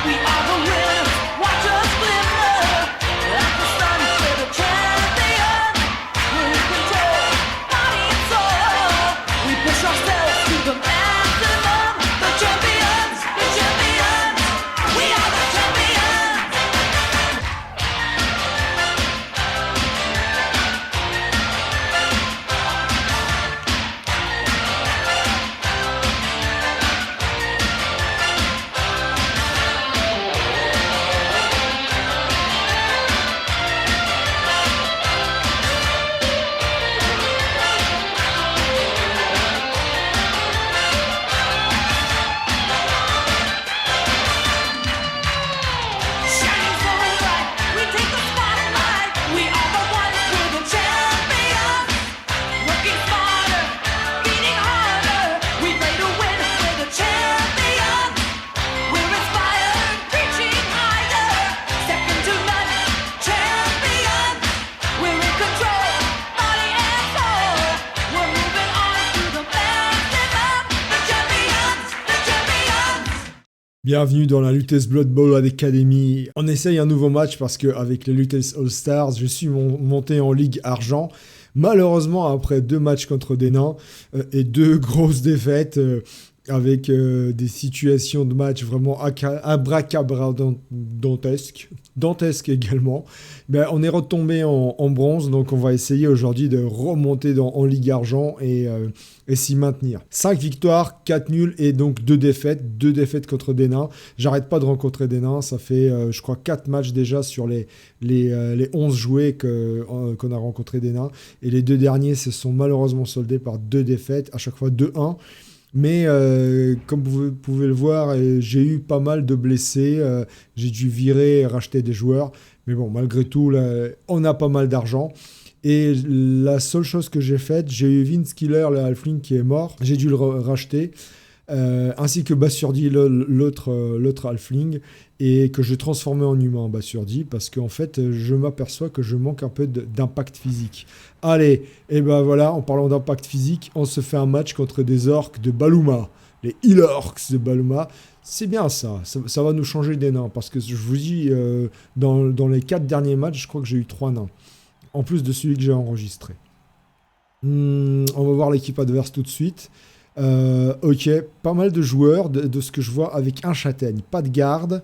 We are the winners, watch us glimmer. Like the sun, we're the champions. We're in control, body and soul. We push ourselves to the maximum. The champions, the champions. We are the champions. Shining so bright, we take the spotlight. We are the ones, we're the champions. Working smarter, beating harder. We play to win, we're the champions. We're inspired, reaching higher. Second to none, champions. We're in control, body and soul. We're moving on to the maximum. The champions, the champions. Bienvenue dans la Lutèce Blood Bowl Academy. On essaye un nouveau match parce qu'avec les Lutèce All-Stars, je suis monté en Ligue Argent. Malheureusement, après 2 matchs contre des nains et 2 grosses défaites avec des situations de match vraiment dantesques également, ben, on est retombé en bronze, donc on va essayer aujourd'hui de remonter en Ligue Argent et s'y maintenir. 5 victoires, 4 nuls et donc 2 défaites. 2 défaites contre des nains. J'arrête pas de rencontrer des nains. Ça fait, je crois, 4 matchs déjà sur les 11 joués qu'on a rencontré des nains. Et les 2 derniers se sont malheureusement soldés par 2 défaites, à chaque fois 2-1. Mais comme vous pouvez le voir, j'ai eu pas mal de blessés. J'ai dû virer et racheter des joueurs. Mais bon, malgré tout, là, on a pas mal d'argent. Et la seule chose que j'ai faite, j'ai eu Vince Killer, le Halfling, qui est mort. J'ai dû le racheter. Ainsi que Bassurdi, l'autre Halfling. Et que je transformais en humain en Bassurdi. Parce qu'en fait, je m'aperçois que je manque un peu d'impact physique. Allez, et ben voilà, en parlant d'impact physique, on se fait un match contre des orques de Baluma. Les Hill Orcs de Baluma. C'est bien ça va nous changer des nains. Parce que je vous dis, dans les 4 derniers matchs, je crois que j'ai eu 3 nains. En plus de celui que j'ai enregistré. On va voir l'équipe adverse tout de suite. Ok, pas mal de joueurs de ce que je vois avec un châtaigne. Pas de garde.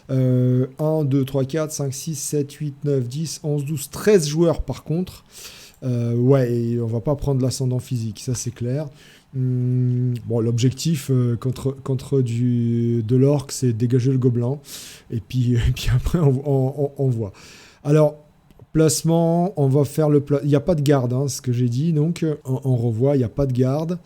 1, 2, 3, 4, 5, 6, 7, 8, 9, 10, 11, 12, 13 joueurs par contre. Ouais, et on va pas prendre l'ascendant physique, ça c'est clair. Bon, l'objectif contre de l'orque, c'est dégager le gobelin. Et puis après, on voit. Alors, placement, on va faire le il n'y a pas de garde, hein, ce que j'ai dit, donc on revoit, il n'y a pas de garde.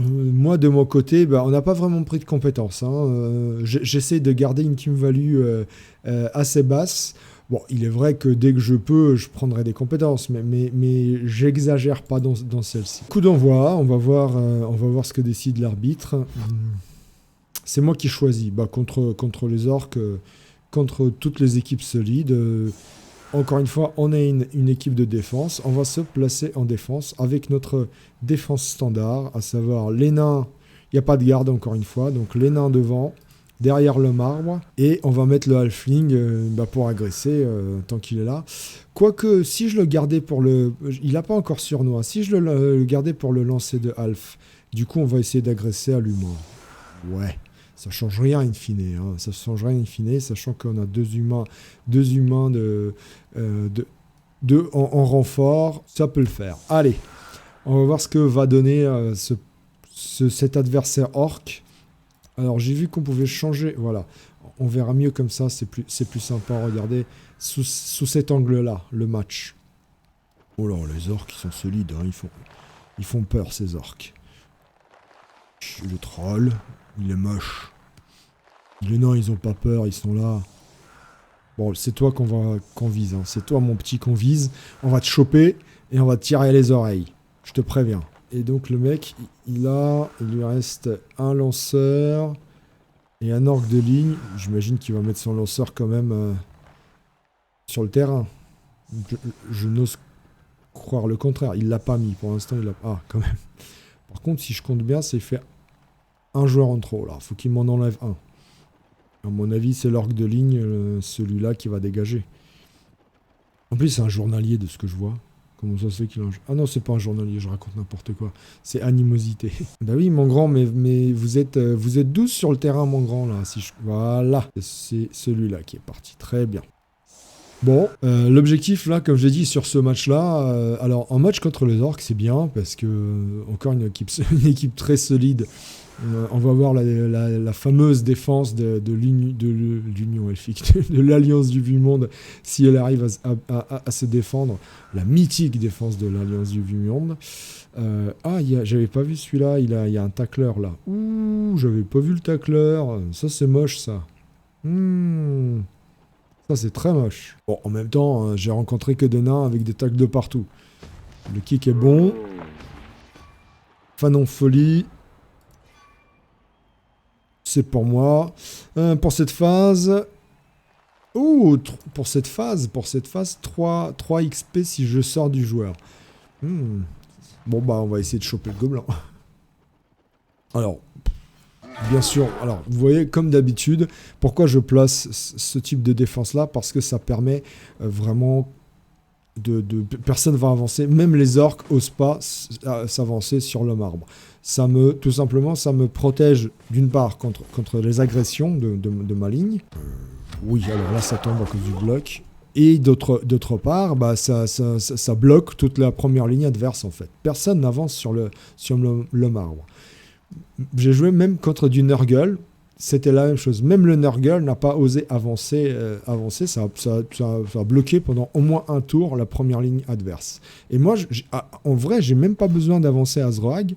Moi, de mon côté, on n'a pas vraiment pris de compétences. Hein. J'essaie de garder une team value assez basse. Bon, il est vrai que dès que je peux, je prendrai des compétences, mais j'exagère pas dans celle-ci. Coup d'envoi, on va voir ce que décide l'arbitre. C'est moi qui choisis. Contre les orques, contre toutes les équipes solides. Encore une fois, on est une équipe de défense. On va se placer en défense avec notre défense standard, à savoir les nains. Il n'y a pas de garde, encore une fois. Donc les nains devant, derrière le marbre. Et on va mettre le halfling pour agresser tant qu'il est là. Quoique, si je le gardais pour le... Il n'a pas encore surnois. Si je le gardais pour le lancer de half, du coup, on va essayer d'agresser à l'humain. Ouais. Ça change rien in fine, hein. Ça change rien in fine, sachant qu'on a deux humains en renfort, ça peut le faire. Allez, on va voir ce que va donner cet adversaire orc. Alors j'ai vu qu'on pouvait changer, voilà, on verra mieux comme ça, c'est plus sympa. Regardez sous cet angle-là le match. Oh là, les orcs ils sont solides, hein. Ils font peur ces orcs. Le troll. Il est moche. Les nains, ils ont pas peur, ils sont là. Bon, c'est toi qu'on vise. Hein. C'est toi, mon petit, qu'on vise. On va te choper et on va te tirer les oreilles. Je te préviens. Et donc, le mec, il lui reste un lanceur et un orc de ligne. J'imagine qu'il va mettre son lanceur quand même sur le terrain. Je n'ose croire le contraire. Il l'a pas mis. Pour l'instant, il l'a... Ah, quand même. Par contre, si je compte bien, c'est fait un joueur en trop, là. Faut qu'il m'en enlève un. À mon avis, c'est l'orque de ligne, celui-là qui va dégager. En plus, c'est un journalier de ce que je vois. Comment ça se fait qu'il a un... Ah non, c'est pas un journalier, je raconte n'importe quoi. C'est animosité. Bah oui, mon grand, mais vous êtes 12 sur le terrain, mon grand, là. Voilà, c'est celui-là qui est parti. Très bien. Bon, l'objectif, là, comme j'ai dit, sur ce match-là... alors, en match contre les orques, c'est bien, parce que... Encore une équipe très solide. On va voir la fameuse défense de l'Union Elfique, de l'Alliance du Vieux-Monde, si elle arrive à se défendre. La mythique défense de l'Alliance du Vieux-Monde. J'avais pas vu celui-là, il y a un tacleur là. Ouh, j'avais pas vu le tacleur. Ça, c'est moche, ça. Ça, c'est très moche. Bon, en même temps, j'ai rencontré que des nains avec des tacles de partout. Le kick est bon. Fanon folie. C'est pour moi. Pour cette phase... pour cette phase, 3 XP si je sors du joueur. Bon, bah, on va essayer de choper le gobelin. Alors, bien sûr, vous voyez, comme d'habitude, pourquoi je place ce type de défense-là? Parce que ça permet vraiment... personne va avancer, même les orques n'osent pas s'avancer sur le marbre. Tout simplement, ça me protège d'une part contre les agressions de ma ligne. Oui, alors là, ça tombe à cause du bloc. Et d'autre part, bah, ça bloque toute la première ligne adverse, en fait. Personne n'avance sur le marbre. J'ai joué même contre du Nurgle. C'était la même chose. Même le Nurgle n'a pas osé avancer. Ça a bloqué pendant au moins un tour la première ligne adverse. Et moi, en vrai, j'ai même pas besoin d'avancer à Azroag.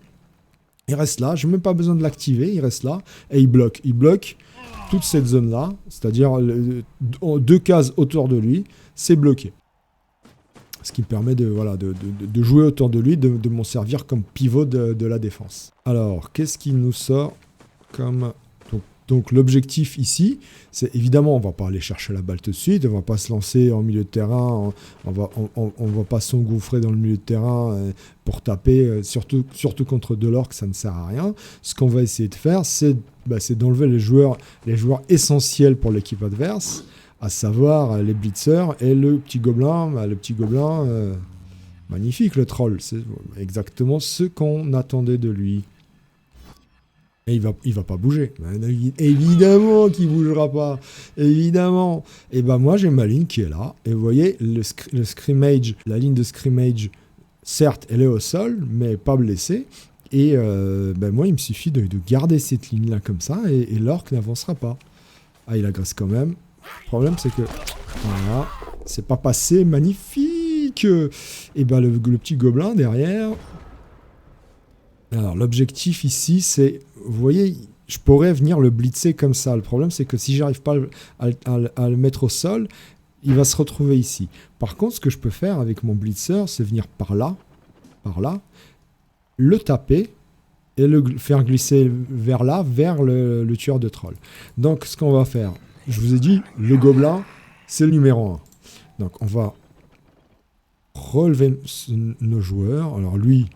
Il reste là. J'ai même pas besoin de l'activer. Il reste là. Et il bloque. Il bloque toute cette zone-là. C'est-à-dire 2 cases autour de lui. C'est bloqué. Ce qui me permet de jouer autour de lui, de m'en servir comme pivot de la défense. Alors, qu'est-ce qu'il nous sort comme... Donc l'objectif ici, c'est évidemment, on va pas aller chercher la balle tout de suite, on va pas se lancer en milieu de terrain, on va pas s'engouffrer dans le milieu de terrain pour taper, surtout contre de l'orque, ça ne sert à rien. Ce qu'on va essayer de faire, c'est d'enlever les joueurs essentiels pour l'équipe adverse, à savoir les blitzers et le petit gobelin. Magnifique le troll, c'est exactement ce qu'on attendait de lui. Et il va pas bouger. Évidemment qu'il bougera pas. Évidemment. Et ben moi j'ai ma ligne qui est là. Et vous voyez le scrimmage, la ligne de scrimmage, certes elle est au sol, mais pas blessée. Et moi il me suffit de garder cette ligne là comme ça et l'orque n'avancera pas. Ah, il agresse quand même. Le problème c'est que voilà, c'est pas passé. Magnifique. Et ben le petit gobelin derrière. Alors l'objectif ici c'est, vous voyez, je pourrais venir le blitzer comme ça. Le problème c'est que si j'arrive pas à le mettre au sol, il va se retrouver ici. Par contre, ce que je peux faire avec mon blitzer, c'est venir par là, le taper et le faire glisser vers là, vers le tueur de troll. Donc ce qu'on va faire, je vous ai dit, le gobelin, c'est le numéro 1. Donc on va relever nos joueurs. Alors lui...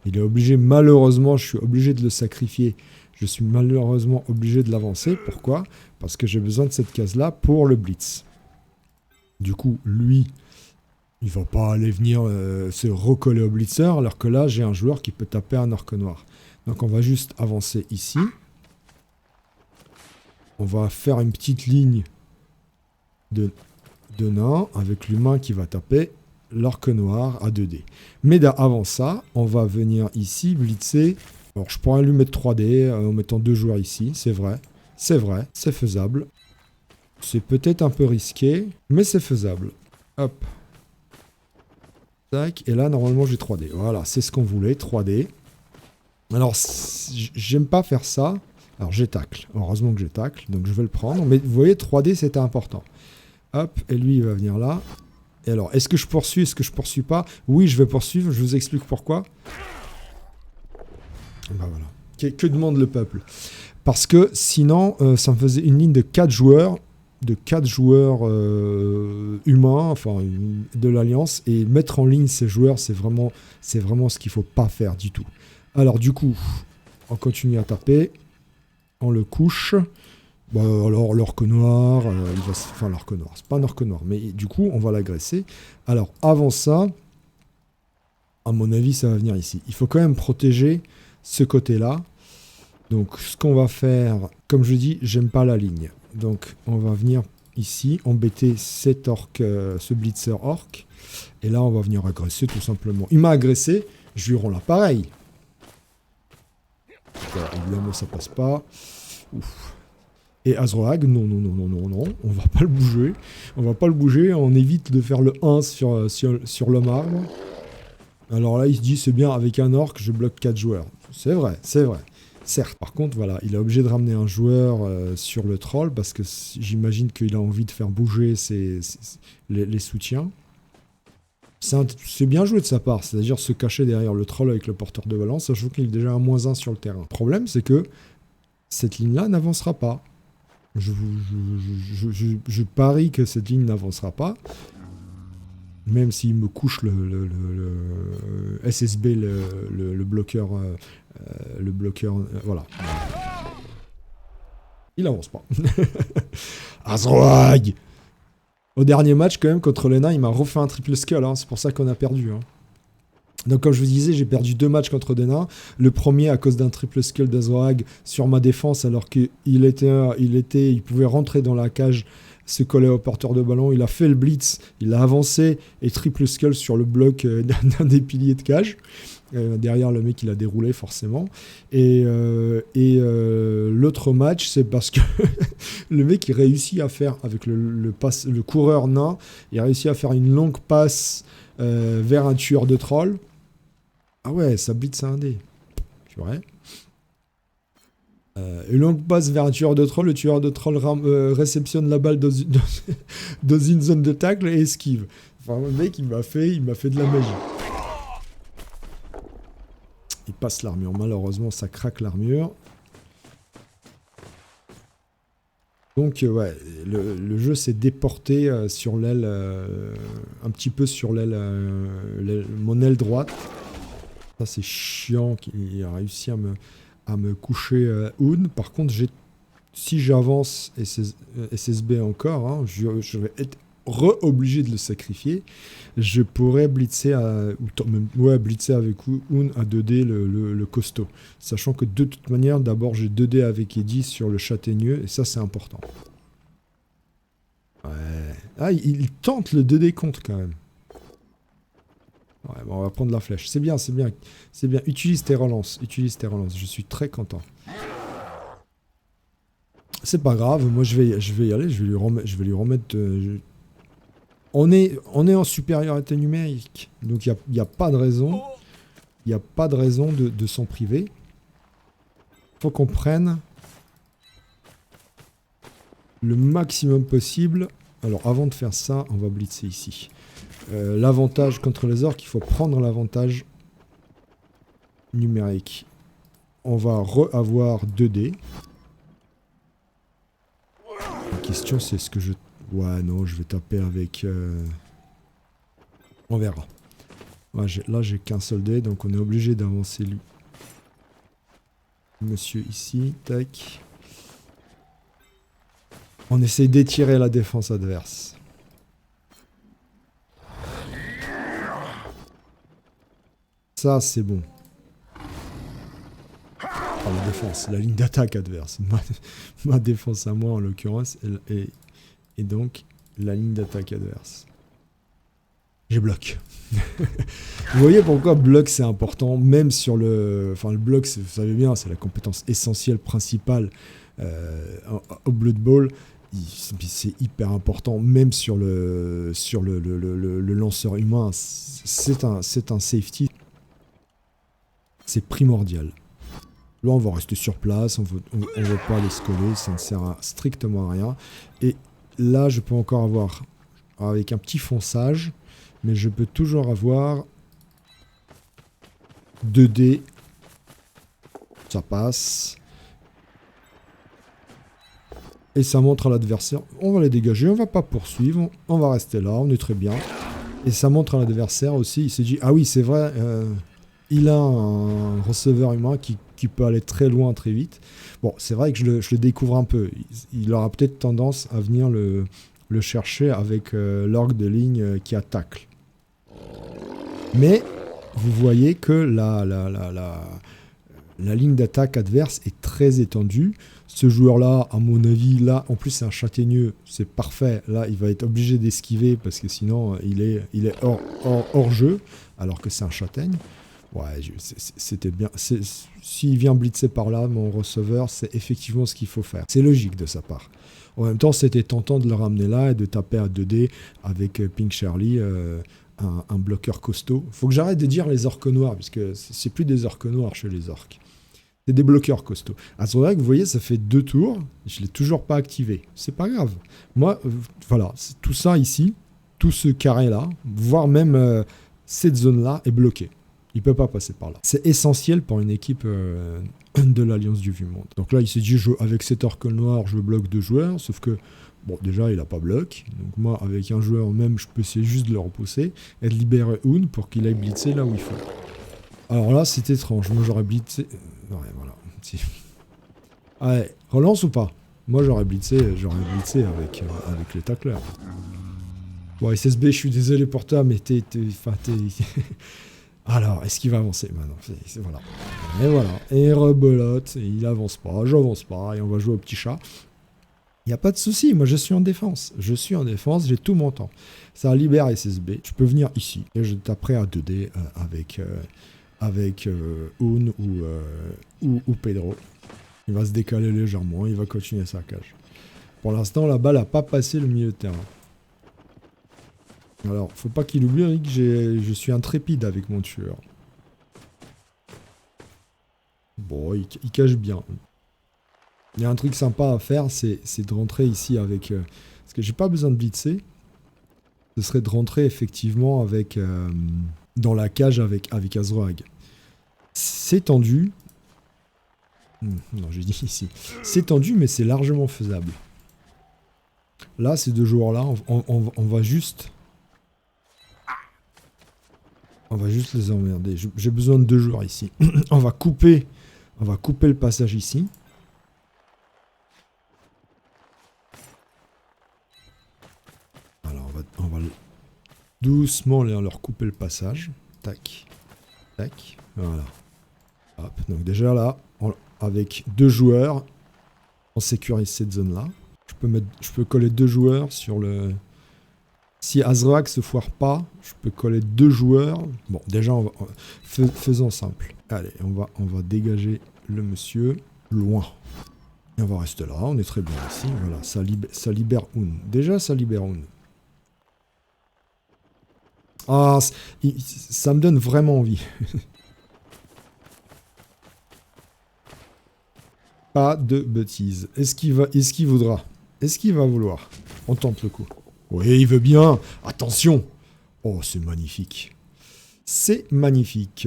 il est obligé, malheureusement, je suis obligé de le sacrifier. Je suis malheureusement obligé de l'avancer. Pourquoi? Parce que j'ai besoin de cette case-là pour le blitz. Du coup, lui, il va pas aller venir se recoller au blitzer, alors que là, j'ai un joueur qui peut taper un orque noir. Donc, on va juste avancer ici. On va faire une petite ligne de nains avec l'humain qui va taper l'orque noir à 2D. Mais avant ça, on va venir ici blitzer. Alors je pourrais lui mettre 3D en mettant 2 joueurs ici, c'est vrai, c'est faisable. C'est peut-être un peu risqué, mais c'est faisable. Hop. Tac, et là normalement j'ai 3D. Voilà, c'est ce qu'on voulait, 3D. Alors j'aime pas faire ça. Alors j'ai tacle, heureusement que j'ai tacle, donc je vais le prendre. Mais vous voyez, 3D c'était important. Hop, et lui il va venir là. Et alors, est-ce que je poursuis, est-ce que je poursuis pas? Oui, je vais poursuivre, je vous explique pourquoi. Ben voilà. Que demande le peuple? Parce que sinon, ça me faisait une ligne de 4 joueurs, humains, enfin, de l'Alliance, et mettre en ligne ces joueurs, c'est vraiment ce qu'il faut pas faire du tout. Alors du coup, on continue à taper, on le couche, Bah, alors, l'orque noir, il va enfin, l'orque noir, c'est pas un orque noir, mais du coup, on va l'agresser. Alors, avant ça, à mon avis, ça va venir ici. Il faut quand même protéger ce côté-là. Donc, ce qu'on va faire, comme je dis, j'aime pas la ligne. Donc, on va venir ici, embêter cet orc, ce blitzer orc. Et là, on va venir agresser tout simplement. Il m'a agressé, je lui rends l'appareil. Évidemment, ça passe pas. Ouf. Et Azroag, non, on va pas le bouger. On va pas le bouger, on évite de faire le 1 sur l'homme arbre. Alors là, il se dit, c'est bien, avec un orc, je bloque 4 joueurs. C'est vrai. Certes, par contre, voilà, il est obligé de ramener un joueur sur le troll, parce que j'imagine qu'il a envie de faire bouger les soutiens. C'est bien joué de sa part, c'est-à-dire se cacher derrière le troll avec le porteur de ballon, sachant qu'il est déjà à -1 sur le terrain. Le problème, c'est que cette ligne-là n'avancera pas. Je parie que cette ligne n'avancera pas. Même s'il me couche le SSB, le bloqueur, voilà. Il avance pas. Azroag! Au dernier match, quand même, contre les nains, il m'a refait un triple skull, hein. C'est pour ça qu'on a perdu. Hein. Donc, comme je vous disais, j'ai perdu 2 matchs contre des nains. Le premier à cause d'un triple skull d'Azroag sur ma défense, alors qu'il il pouvait rentrer dans la cage, se coller au porteur de ballon. Il a fait le blitz, il a avancé et triple skull sur le bloc d'un des piliers de cage. Derrière le mec, il a déroulé forcément. Et l'autre match, c'est parce que le mec, il réussit à faire, avec le coureur nain, il réussit à faire une longue passe vers un tueur de troll. Ah ouais, ça blitz à un dé. Tu vois. Une longue passe vers un tueur de troll. Le tueur de troll réceptionne la balle dans une zone de tacle et esquive. Enfin, le mec, il m'a fait de la magie. Il passe l'armure. Malheureusement, ça craque l'armure. Donc, ouais, le jeu s'est déporté sur l'aile, un petit peu sur mon aile droite. Ça, c'est chiant qu'il a réussi à me coucher Oun. Par contre, si j'avance SSB encore, hein, je vais être obligé de le sacrifier. Je pourrais blitzer blitzer avec Oun à 2D le costaud. Sachant que de toute manière, d'abord j'ai 2D avec Eddie sur le châtaigneux, et ça c'est important. Ouais. Ah, il tente le 2D contre quand même. Ouais, bon, on va prendre la flèche. C'est bien. Utilise tes relances. Je suis très content. C'est pas grave, moi je vais y aller, je vais lui remettre... On est en supériorité numérique, donc il n'y a pas de raison, de s'en priver. Il faut qu'on prenne le maximum possible. Alors avant de faire ça, on va blitzer ici. L'avantage contre les orques, il faut prendre l'avantage numérique. On va avoir 2D. La question c'est est-ce que je... Ouais, non, je vais taper avec... On verra. Ouais, là, j'ai qu'un seul dé, donc on est obligé d'avancer lui. Monsieur ici, tac. On essaye d'étirer la défense adverse. Ça, c'est bon. Enfin, la défense, la ligne d'attaque adverse. Ma défense à moi, en l'occurrence, et donc la ligne d'attaque adverse. J'ai bloc. Vous voyez pourquoi bloc c'est important, même sur le... Enfin le bloc, vous savez bien, c'est la compétence essentielle, principale au Blood Bowl. C'est hyper important, même sur le lanceur humain. C'est un safety. C'est primordial. Là on va rester sur place, on veut pas aller se coller, ça ne sert strictement à rien. Et là, je peux encore avoir, avec un petit fonçage, mais je peux toujours avoir 2D. Ça passe. Et ça montre à l'adversaire. On va les dégager, on va pas poursuivre, on va rester là, on est très bien. Et ça montre à l'adversaire aussi, il s'est dit, ah oui, c'est vrai, il a un receveur humain qui qui peut aller très loin, très vite. Bon, c'est vrai que je le découvre un peu. Il aura peut-être tendance à venir le chercher avec l'orgue de ligne qui attaque. Mais vous voyez que la ligne d'attaque adverse est très étendue. Ce joueur-là, à mon avis, là, en plus c'est un châtaigneux, c'est parfait. Là, il va être obligé d'esquiver parce que sinon, il est hors jeu, alors que c'est un châtaigne. Ouais, c'était bien. S'il vient blitzer par là, mon receveur, c'est effectivement ce qu'il faut faire. C'est logique de sa part. En même temps, c'était tentant de le ramener là et de taper à 2D avec Pink Charlie, un bloqueur costaud. Faut que j'arrête de dire les orques noirs, parce que c'est plus des orques noirs chez les orques. C'est des bloqueurs costauds. À ce moment-là, vous voyez, ça fait 2 tours. Je ne l'ai toujours pas activé. C'est pas grave. Moi, voilà, tout ça ici, tout ce carré-là, voire même cette zone-là est bloquée. Il ne peut pas passer par là. C'est essentiel pour une équipe de l'Alliance du Vieux-Monde. Donc là, il s'est dit, avec cet orque noir, je bloque 2 joueurs, sauf que, bon, déjà, il n'a pas bloc. Donc moi, avec un joueur même, je peux essayer juste de le repousser et de libérer Hoon pour qu'il aille blitzer là où il faut. Alors là, c'est étrange. Moi, j'aurais blitzé... Ouais, voilà. Si. Allez, relance ou pas? Moi, j'aurais blitzé avec les tacleurs. Bon, SSB, je suis désolé pour toi, mais t'es... Alors, est-ce qu'il va avancer maintenant? Voilà. Et voilà. Et rebelote, et il avance pas, j'avance pas, et on va jouer au petit chat. Il n'y a pas de souci, moi je suis en défense. Je suis en défense, j'ai tout mon temps. Ça libère SSB. Je peux venir ici, et je taperai à 2D avec Hoon ou Pedro. Il va se décaler légèrement, il va continuer sa cage. Pour l'instant, la balle n'a pas passé le milieu de terrain. Alors, faut pas qu'il oublie que je suis intrépide avec mon tueur. Bon, il cache bien. Il y a un truc sympa à faire, c'est de rentrer ici avec... parce que j'ai pas besoin de blitzer. Ce serait de rentrer effectivement avec... dans la cage avec Azroag. C'est tendu. Non, j'ai dit ici. C'est tendu, mais c'est largement faisable. Là, ces 2 joueurs-là, on va juste... On va juste les emmerder. J'ai besoin de 2 joueurs ici. On va couper le passage ici. Alors, on va doucement leur couper le passage. Tac. Tac. Voilà. Hop. Donc déjà là, avec 2 joueurs, on sécurise cette zone-là. Je peux coller 2 joueurs sur le... Si Azroak se foire pas, je peux coller 2 joueurs. Bon, déjà, faisons simple. Allez, on va dégager le monsieur loin. Et on va rester là, on est très bien ici. Voilà, ça libère Hoon. Déjà, ça libère Hoon. Ah, ça me donne vraiment envie. Pas de bêtises. Est-ce qu'il voudra? Est-ce qu'il va vouloir? On tente le coup. Oui, il veut bien. Attention. Oh, c'est magnifique. C'est magnifique.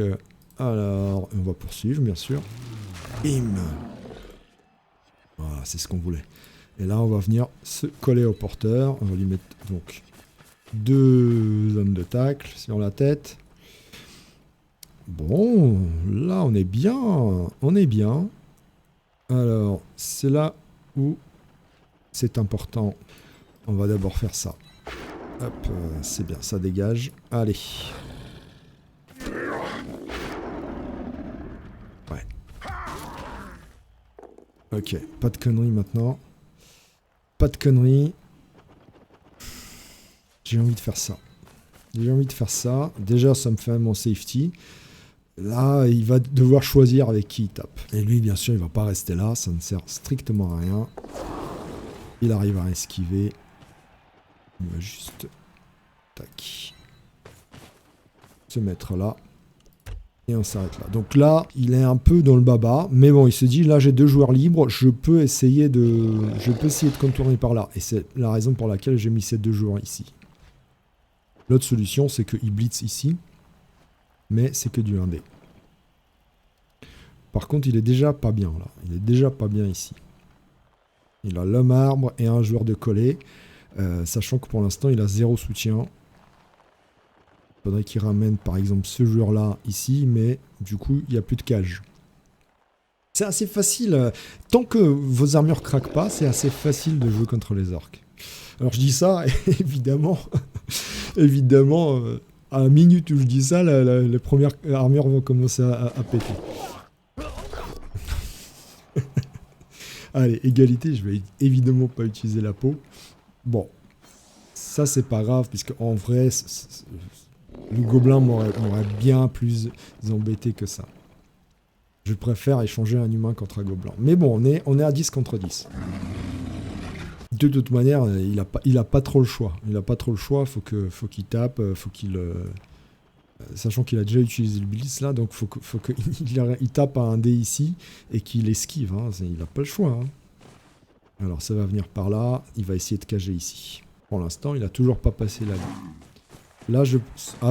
Alors, on va poursuivre, bien sûr. Bim. Voilà, c'est ce qu'on voulait. Et là, on va venir se coller au porteur. On va lui mettre donc 2 hommes de tacle sur la tête. Bon, là, on est bien. On est bien. Alors, c'est là où c'est important. On va d'abord faire ça. Hop, c'est bien, ça dégage. Allez. Ouais. Ok, pas de conneries maintenant. Pas de conneries. J'ai envie de faire ça. Déjà, ça me fait mon safety. Là, il va devoir choisir avec qui il tape. Et lui, bien sûr, il va pas rester là. Ça ne sert strictement à rien. Il arrive à esquiver. Il va juste... Tac. Se mettre là. Et on s'arrête là. Donc là, il est un peu dans le baba. Mais bon, il se dit, là, j'ai 2 joueurs libres. Je peux essayer de contourner par là. Et c'est la raison pour laquelle j'ai mis ces 2 joueurs ici. L'autre solution, c'est qu'il blitz ici. Mais c'est que du 1D. Par contre, il est déjà pas bien, là. Il est déjà pas bien ici. Il a l'homme arbre et un joueur de coller. Sachant que pour l'instant, il a 0 soutien. Il faudrait qu'il ramène, par exemple, ce joueur-là, ici. Mais du coup, il n'y a plus de cage. C'est assez facile. Tant que vos armures craquent pas, c'est assez facile de jouer contre les orques. Alors je dis ça, évidemment, à la minute où je dis ça, les premières armures vont commencer à péter. Allez, égalité, je vais évidemment pas utiliser la peau. Bon, ça c'est pas grave, puisque en vrai, le gobelin m'aurait bien plus embêté que ça. Je préfère échanger un humain contre un gobelin. Mais bon, on est à 10 contre 10. De toute manière, il a pas trop le choix. Il a pas trop le choix, faut qu'il tape, faut qu'il... sachant qu'il a déjà utilisé le blitz là, donc faut qu'il tape à un dé ici et qu'il esquive. Hein. Il n'a pas le choix. Hein. Alors ça va venir par là, il va essayer de cager ici. Pour l'instant, il a toujours pas passé la ligne. Là,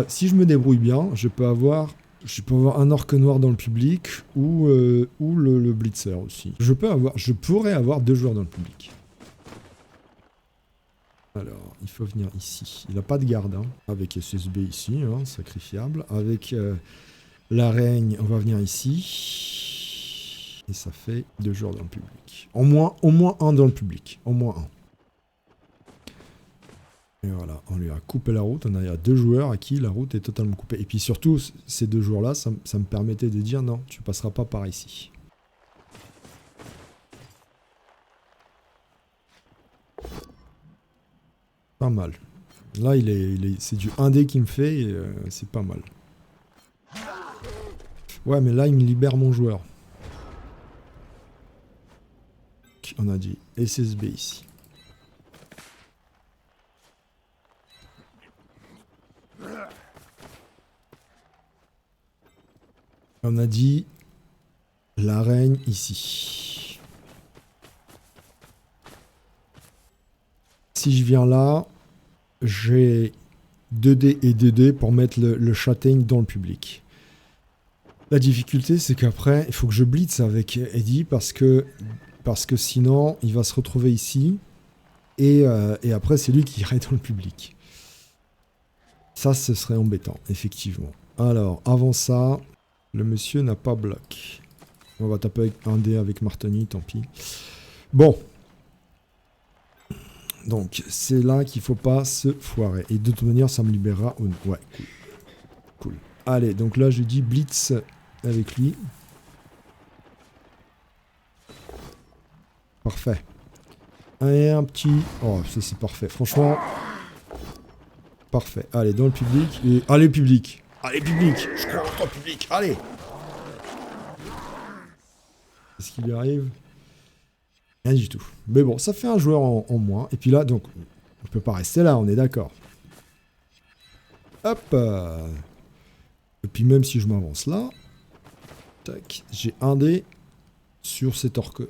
si je me débrouille bien, je peux avoir un orque noir dans le public ou le blitzer aussi. Je pourrais avoir 2 joueurs dans le public. Alors, il faut venir ici. Il n'a pas de garde, hein. Avec SSB ici, hein, sacrifiable. Avec l'araigne, on va venir ici. Et ça fait 2 joueurs dans le public. Au moins 1 dans le public. Au moins 1. Et voilà, on lui a coupé la route. On a 2 joueurs à qui la route est totalement coupée. Et puis surtout, ces 2 joueurs-là, ça me permettait de dire non, tu passeras pas par ici. Pas mal. Là, c'est du 1D qu'il me fait, et, c'est pas mal. Ouais, mais là, il me libère mon joueur. On a dit SSB ici. On a dit l'araigne ici. Si je viens là, j'ai 2D et 2D pour mettre le châtaigne dans le public. La difficulté, c'est qu'après, il faut que je blitz avec Eddie parce que sinon, il va se retrouver ici et après, c'est lui qui irait dans le public. Ça, ce serait embêtant, effectivement. Alors, avant ça, le monsieur n'a pas bloc. On va taper avec un dé avec Martoni, tant pis. Bon. Donc, c'est là qu'il faut pas se foirer. Et de toute manière, ça me libérera. Ouais, cool. Cool. Allez, donc là, je dis blitz avec lui. Parfait. Et un petit... Oh, ça c'est parfait. Franchement... Parfait. Allez, dans le public. Et... Allez, public. Allez, public. Je crois en toi, public. Allez. Est-ce qu'il y arrive ? Rien du tout. Mais bon, ça fait un joueur en moins. Et puis là, donc, on peut pas rester là, on est d'accord. Hop. Et puis même si je m'avance là, tac, j'ai un dé sur cet orque.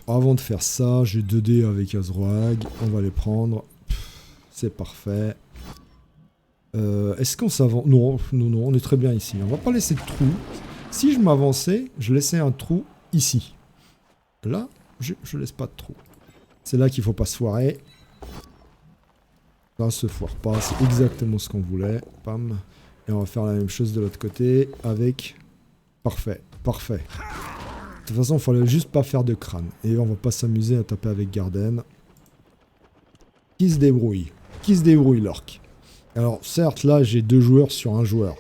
Avant de faire ça, j'ai 2 dés avec Azroag. On va les prendre. C'est parfait. Est-ce qu'on s'avance ? Non, on est très bien ici. On va pas laisser de trou. Si je m'avançais, je laissais un trou ici. Là, je laisse pas de trou. C'est là qu'il faut pas se foirer. Ça se foire pas, c'est exactement ce qu'on voulait. Pam. Et on va faire la même chose de l'autre côté avec... Parfait, parfait. De toute façon, il fallait juste pas faire de crâne. Et on va pas s'amuser à taper avec Garden. Qui se débrouille, l'orque. Alors, certes, là, j'ai 2 joueurs sur un joueur.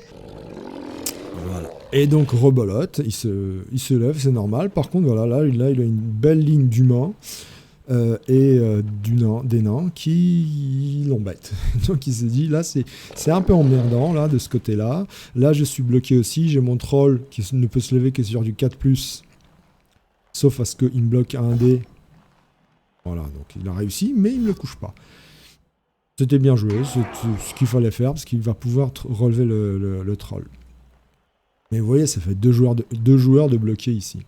Voilà. Et donc, rebolote, il se lève, c'est normal. Par contre, voilà, là, il a une belle ligne d'humains des nains qui l'embêtent. Donc, il s'est dit, là, c'est un peu emmerdant, là, de ce côté-là. Là, je suis bloqué aussi. J'ai mon troll qui ne peut se lever que sur du 4+. Sauf à ce qu'il me bloque un dé. Voilà, donc il a réussi, mais il ne le couche pas. C'était bien joué, c'est ce qu'il fallait faire, parce qu'il va pouvoir relever le troll. Mais vous voyez, ça fait 2 joueurs de bloqués ici,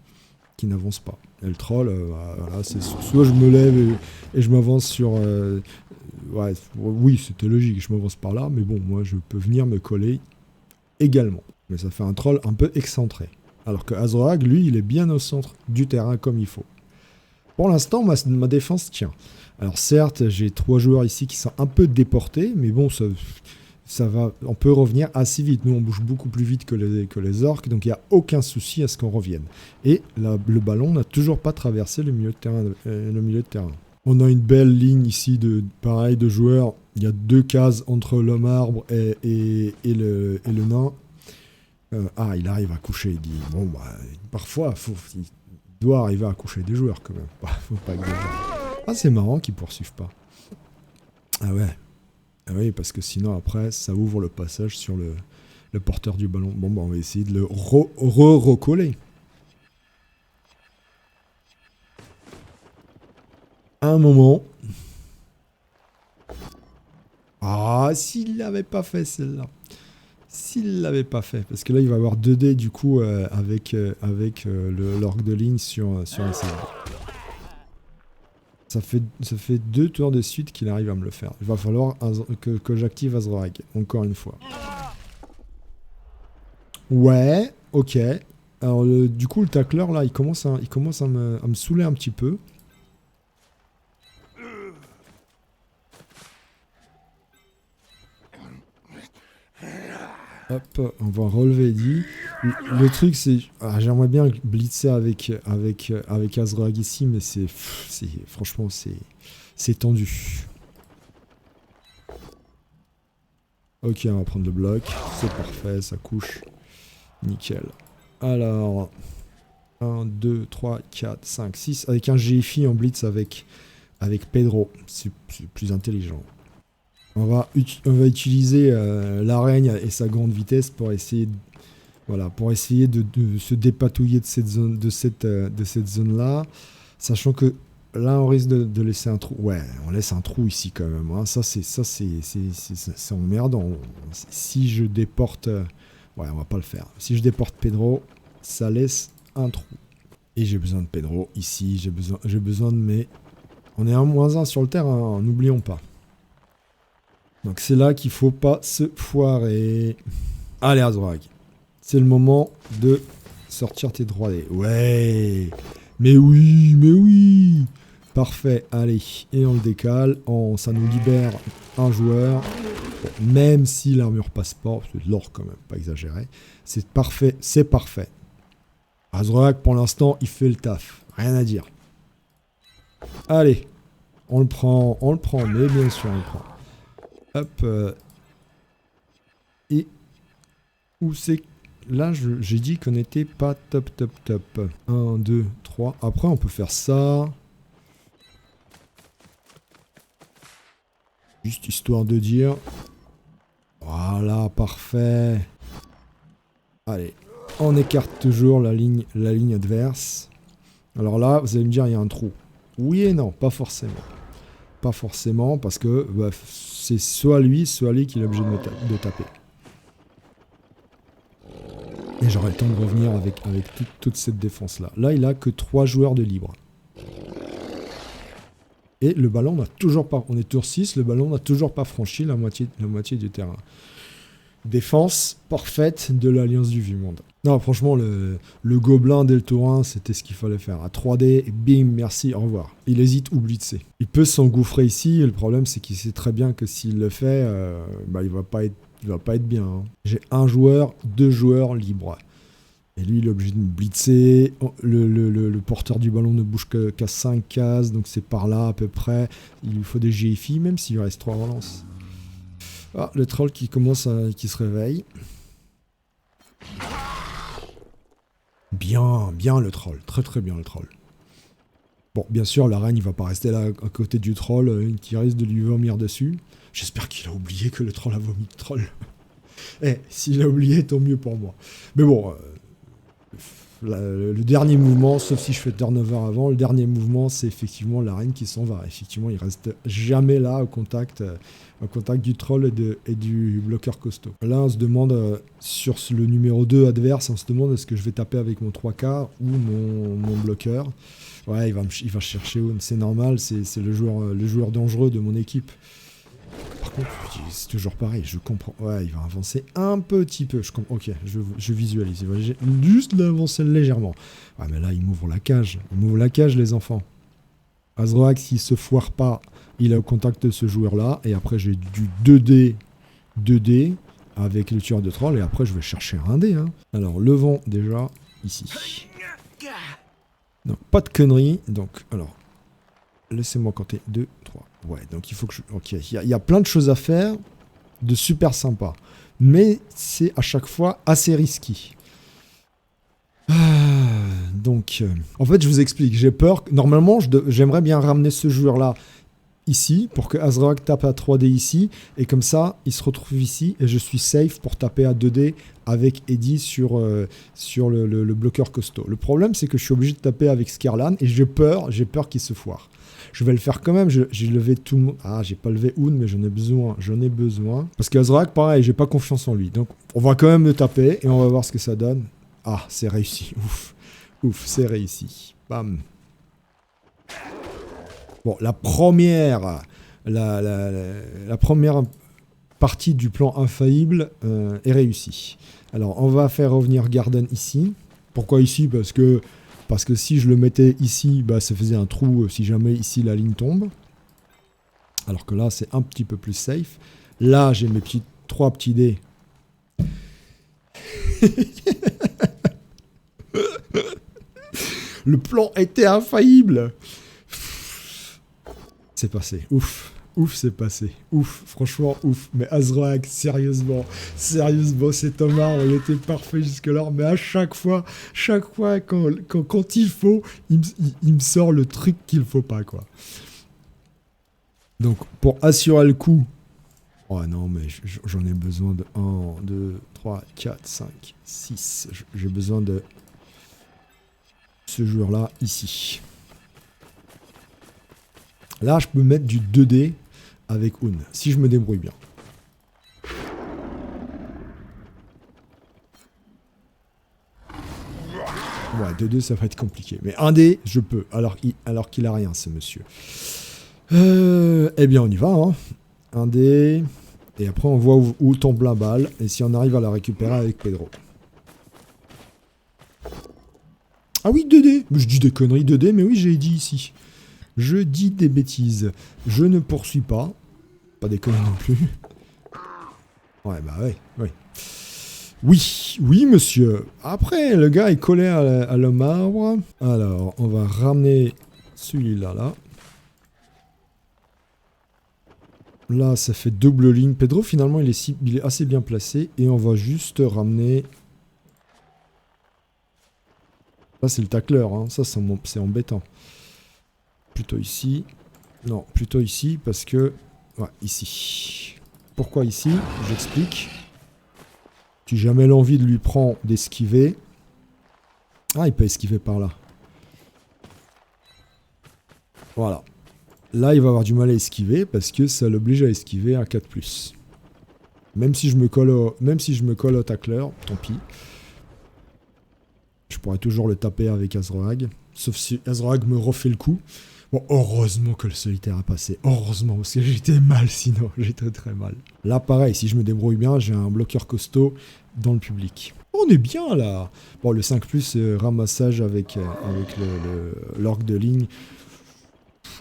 qui n'avancent pas. Et le troll, voilà, c'est soit je me lève et je m'avance sur... ouais, oui, c'était logique, je m'avance par là, mais bon, moi je peux venir me coller également. Mais ça fait un troll un peu excentré. Alors que Azroag, lui, il est bien au centre du terrain comme il faut. Pour l'instant, ma défense tient. Alors certes, j'ai 3 joueurs ici qui sont un peu déportés, mais bon, on peut revenir assez vite. Nous, on bouge beaucoup plus vite que les orques, donc il n'y a aucun souci à ce qu'on revienne. Et le ballon n'a toujours pas traversé le milieu de terrain. On a une belle ligne ici de joueurs. Il y a 2 cases entre l'homme arbre et le nain. Il arrive à coucher. Il dit, bon, parfois, il doit arriver à coucher des joueurs quand même. Faut pas exagérer. C'est marrant qu'ils poursuivent pas. Ah ouais. Ah oui, parce que sinon, après, ça ouvre le passage sur le porteur du ballon. Bon, on va essayer de le recoller. Un moment. S'il l'avait pas fait, celle-là. S'il l'avait pas fait. Parce que là, il va avoir 2 dés, du coup, avec l'orgue de ligne sur un CV. Ça fait 2 tours de suite qu'il arrive à me le faire. Il va falloir que j'active Azrag, encore une fois. Ouais, ok. Alors du coup le tacleur là, il commence à me saouler un petit peu. Hop, on va relever dit. Le truc c'est, j'aimerais bien blitzer avec Azrag ici, mais franchement c'est tendu. Ok, on va prendre le bloc, c'est parfait, ça couche. Nickel. Alors, 1, 2, 3, 4, 5, 6. Avec un GFI en blitz avec Pedro. C'est plus intelligent. On va utiliser l'araigne et sa grande vitesse pour essayer de se dépatouiller de cette zone-là. Sachant que là, on risque de laisser un trou. Ouais, on laisse un trou ici quand même. Hein. Ça, c'est emmerdant. Si je déporte... Ouais, on va pas le faire. Si je déporte Pedro, ça laisse un trou. Et j'ai besoin de Pedro ici. J'ai besoin de mes... On est 1-1 sur le terrain, n'oublions pas. Donc c'est là qu'il faut pas se foirer. Allez, Azrag. C'est le moment de sortir tes 3D. Ouais. Mais oui. Parfait. Allez. Et on le décale. Ça nous libère un joueur. Même si l'armure passe pas, c'est de l'or quand même, pas exagéré. C'est parfait, Azrag, pour l'instant, il fait le taf. Rien à dire. Allez. On le prend, mais bien sûr, on le prend. Hop. Et où c'est... Là, j'ai dit qu'on n'était pas top. 1, 2, 3. Après, on peut faire ça. Juste histoire de dire... Voilà, parfait. Allez, on écarte toujours la ligne adverse. Alors là, vous allez me dire, il y a un trou. Oui et non, pas forcément. Pas forcément, parce que c'est soit lui qui est obligé de taper. Et j'aurai le temps de revenir avec toute cette défense-là. Là, il a que 3 joueurs de libre. Et le ballon n'a toujours pas... On est tour 6, le ballon n'a toujours pas franchi la moitié du terrain. Défense parfaite de l'Alliance du Vieux-Monde. Non, franchement, le gobelin dès le tour 1, c'était ce qu'il fallait faire. À 3D, et bim, merci, au revoir. Il hésite ou blitzer. Il peut s'engouffrer ici, et le problème, c'est qu'il sait très bien que s'il le fait, il va pas être bien. Hein. J'ai 1 joueur, 2 joueurs libres. Et lui, il est obligé de me blitzer. Le porteur du ballon ne bouge qu'à 5 cases, donc c'est par là à peu près. Il lui faut des GFI, même s'il lui reste 3 relances. Le troll qui se réveille. Bien le troll. Très bien le troll. Bon, bien sûr, la reine, il va pas rester là à côté du troll qui risque de lui vomir dessus. J'espère qu'il a oublié que le troll a vomi le troll. S'il a oublié, tant mieux pour moi. Mais bon... le dernier mouvement, sauf si je fais turnover avant, le dernier mouvement, c'est effectivement la reine qui s'en va. Effectivement, il reste jamais là au contact du troll et du bloqueur costaud. Là, on se demande, sur le numéro 2 adverse, on se demande est-ce que je vais taper avec mon 3K ou mon bloqueur. Ouais, il va chercher, c'est normal, c'est le joueur dangereux de mon équipe. Par contre, c'est toujours pareil, je comprends. Ouais, il va avancer un petit peu. Je comprends. Ok, je visualise. Il va juste l'avancer légèrement. Ouais, mais là, il m'ouvre la cage. Il m'ouvre la cage, les enfants. Azrag, s'il se foire pas, il est au contact de ce joueur-là. Et après, j'ai du 2D 2D avec le tueur de troll et après je vais chercher un dé. Hein. Alors le vent déjà ici. Donc pas de conneries. Donc alors laissez-moi compter 2, 3. Ouais donc il faut que je... Ok, il y a plein de choses à faire de super sympa. Mais c'est à chaque fois assez risqué. Donc en fait je vous explique. J'ai peur. Normalement j'aimerais bien ramener ce joueur-là ici, pour que Azrak tape à 3D ici, et comme ça, il se retrouve ici, et je suis safe pour taper à 2D avec Eddie sur le bloqueur costaud. Le problème, c'est que je suis obligé de taper avec Scarlan, et j'ai peur qu'il se foire. Je vais le faire quand même, j'ai levé tout le monde. Ah, j'ai pas levé Oun, mais j'en ai besoin. Parce qu'Azrak, pareil, j'ai pas confiance en lui. Donc, on va quand même le taper, et on va voir ce que ça donne. Ah, c'est réussi, ouf, c'est réussi. Bam. Bon, la première partie du plan infaillible est réussie. Alors, on va faire revenir Garden ici. Pourquoi ici ? Parce que si je le mettais ici, bah, ça faisait un trou si jamais ici la ligne tombe. Alors que là, c'est un petit peu plus safe. Là, j'ai mes 3 petits dés. Le plan était infaillible. C'est passé, ouf, c'est passé, ouf, franchement, ouf. Mais Azrak, sérieusement, cet homme-là, il était parfait jusque-là, mais à chaque fois, quand il faut, il me sort le truc qu'il faut pas, quoi. Donc, pour assurer le coup, oh non, mais j'en ai besoin de 1, 2, 3, 4, 5, 6, j'ai besoin de ce joueur-là, ici. Là, je peux mettre du 2D avec Oun, si je me débrouille bien. Ouais, 2D, ça va être compliqué. Mais 1D, je peux, alors qu'il a rien, ce monsieur. Eh bien, on y va, hein. 1D, et après, on voit où tombe la balle, et si on arrive à la récupérer avec Pedro. Ah oui, 2D. Je dis des conneries, 2D, mais oui, j'ai dit ici. Je dis des bêtises. Je ne poursuis pas. Pas des conneries non plus. Ouais, bah ouais. Oui, monsieur. Après, le gars est collé à le marbre. Alors, on va ramener celui-là, là. Là, ça fait double ligne. Pedro, finalement, il est assez bien placé. Et on va juste ramener... Là, c'est le tacleur. Hein. Ça, c'est embêtant. Plutôt ici. Non, plutôt ici parce que... Ouais, ici. Pourquoi ici ? J'explique. Si jamais l'envie de lui prend d'esquiver... Ah, il peut esquiver par là. Voilà. Là, il va avoir du mal à esquiver parce que ça l'oblige à esquiver à 4+. Même si je me colle au tacleur, tant pis. Je pourrais toujours le taper avec Azroag. Sauf si Azroag me refait le coup. Bon, heureusement que le solitaire a passé. Heureusement, parce que j'étais mal sinon. J'étais très mal. Là, pareil, si je me débrouille bien, j'ai un bloqueur costaud dans le public. On est bien, là. Bon, le 5+, ramassage avec l'orgue de ligne.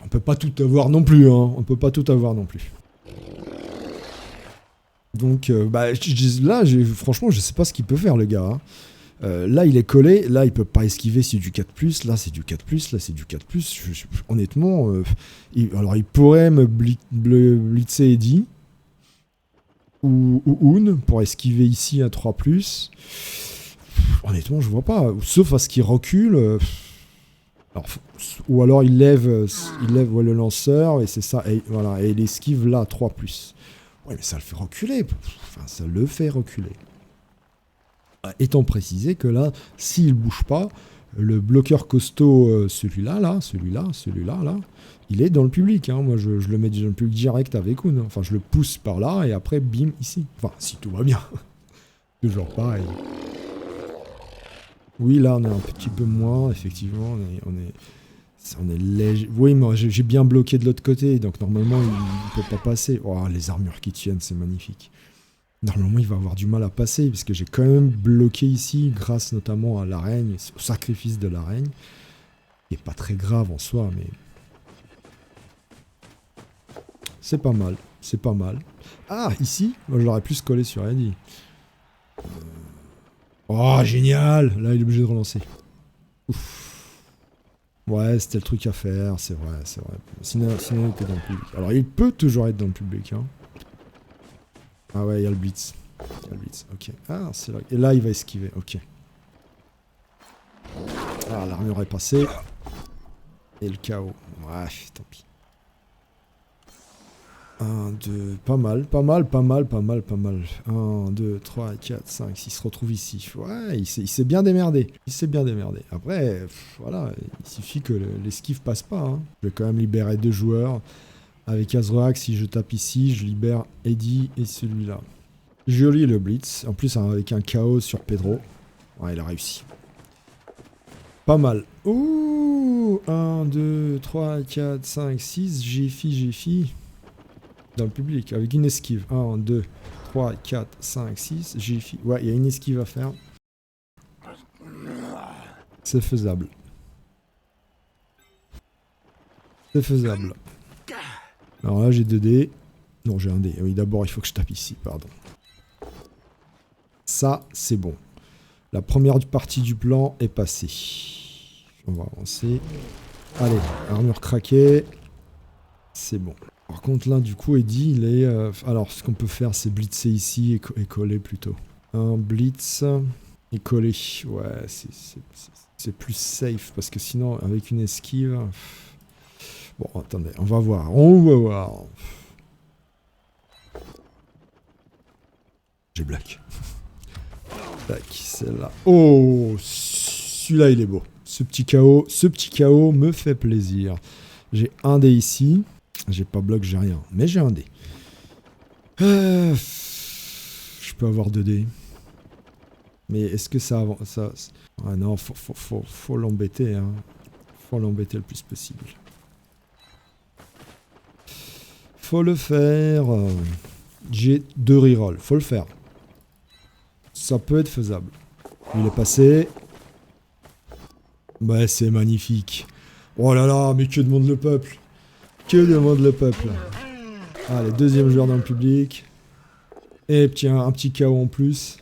On peut pas tout avoir non plus, hein. On peut pas tout avoir non plus. Donc, franchement, je sais pas ce qu'il peut faire, le gars. Hein. Là, il est collé. Là, il peut pas esquiver. C'est du 4+. Là, c'est du 4+. Là, c'est du 4+. Honnêtement, il pourrait me blitzer Eddie. Ou Oun pour esquiver ici à 3+. Honnêtement, je vois pas. Sauf à ce qu'il recule. Ou alors il lève le lanceur. Et c'est ça. Et, voilà, et il esquive là à 3+. Ouais, mais ça le fait reculer. Enfin, ça le fait reculer. Étant précisé que là, s'il bouge pas, le bloqueur costaud, celui-là, là, il est dans le public. Hein. Moi, je le mets dans le public direct avec Oun. Enfin, je le pousse par là et après, bim, ici. Enfin, si tout va bien. Toujours pareil. Oui, là, on est un petit peu moins, effectivement. On est léger. Oui, moi, j'ai bien bloqué de l'autre côté, donc normalement, il ne peut pas passer. Oh, les armures qui tiennent, c'est magnifique. Normalement, il va avoir du mal à passer, parce que j'ai quand même bloqué ici, grâce notamment à l'araigne, au sacrifice de l'araigne. Qui n'est pas très grave en soi, mais... C'est pas mal. C'est pas mal. Ah, ici, moi je l'aurais plus collé sur Eddie. Oh, génial! Là, il est obligé de relancer. Ouf. Ouais, c'était le truc à faire, c'est vrai, c'est vrai. Sinon, il était dans le public. Alors, il peut toujours être dans le public, hein. Ah ouais, il y a le blitz. Il y a le blitz, ok. Ah, c'est là. Et là, il va esquiver, ok. Ah, l'armure est passée. Et le chaos. Ouais, tant pis. 1, 2, pas mal, pas mal, pas mal, pas mal, pas mal. 1, 2, 3, 4, 5, 6 se retrouve ici. Ouais, il s'est bien démerdé. Il s'est bien démerdé. Après, voilà, il suffit que l'esquive passe pas. Hein. Je vais quand même libérer 2 joueurs. Avec Azroak, si je tape ici, je libère Eddie et celui-là. Joli le blitz. En plus, avec un chaos sur Pedro. Ouais, il a réussi. Pas mal. Ouh, 1, 2, 3, 4, 5, 6. Jiffy. Dans le public, avec une esquive. 1, 2, 3, 4, 5, 6. Jiffy. Ouais, il y a une esquive à faire. C'est faisable. C'est faisable. Alors là, j'ai 2 dés. Non, j'ai un dé. Oui, d'abord, il faut que je tape ici, pardon. Ça, c'est bon. La première partie du plan est passée. On va avancer. Allez, armure craquée. C'est bon. Par contre, là, du coup, Eddie, il est... alors, ce qu'on peut faire, c'est blitzer ici et coller plutôt. Un blitz et coller. Ouais, c'est plus safe, parce que sinon, avec une esquive... Bon, attendez, on va voir. J'ai black. Tac, celle-là. Oh, celui-là, il est beau. Ce petit KO me fait plaisir. J'ai un dé ici. J'ai pas bloc, j'ai rien. Mais j'ai un dé. Je peux avoir 2 dés. Mais est-ce que ça avance Ah non, faut l'embêter. Hein. Faut l'embêter le plus possible. Faut le faire. J'ai 2 rerolls. Faut le faire. Ça peut être faisable. Il est passé. Bah, c'est magnifique. Oh là là, mais que demande le peuple? Que demande le peuple? Allez, 2e joueur dans le public. Et tiens, un petit KO en plus.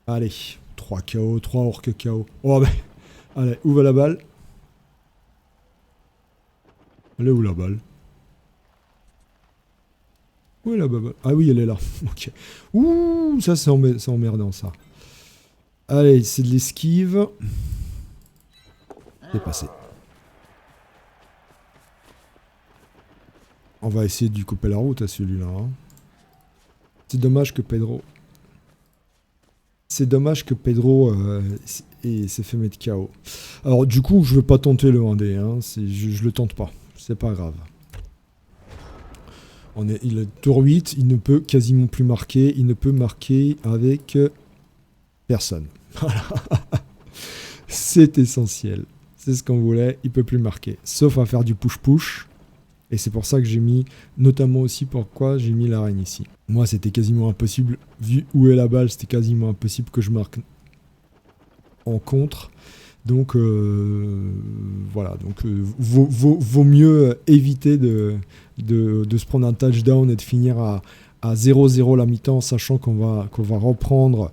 Allez, 3 KO, 3 orques KO. Oh, mais... Allez, où va la balle? Elle est où la balle? Où est la balle? Ah oui, elle est là. Ok. Ouh, ça c'est emmerdant, ça. Allez, c'est de l'esquive. C'est passé. On va essayer de lui couper la route à celui-là. Hein. C'est dommage que Pedro... s'est fait mettre KO. Alors du coup, je veux pas tenter le 1D. Hein. Je le tente pas. C'est pas grave. Il est tour 8. Il ne peut quasiment plus marquer. Il ne peut marquer avec personne. Voilà. C'est essentiel. C'est ce qu'on voulait. Il peut plus marquer. Sauf à faire du push-push. Et c'est pour ça que j'ai mis, notamment aussi pourquoi j'ai mis la reine ici. Moi, c'était quasiment impossible, vu où est la balle, c'était quasiment impossible que je marque en contre. Donc, voilà. Donc, vaut mieux éviter de se prendre un touchdown et de finir à 0-0 la mi-temps, sachant qu'on va reprendre,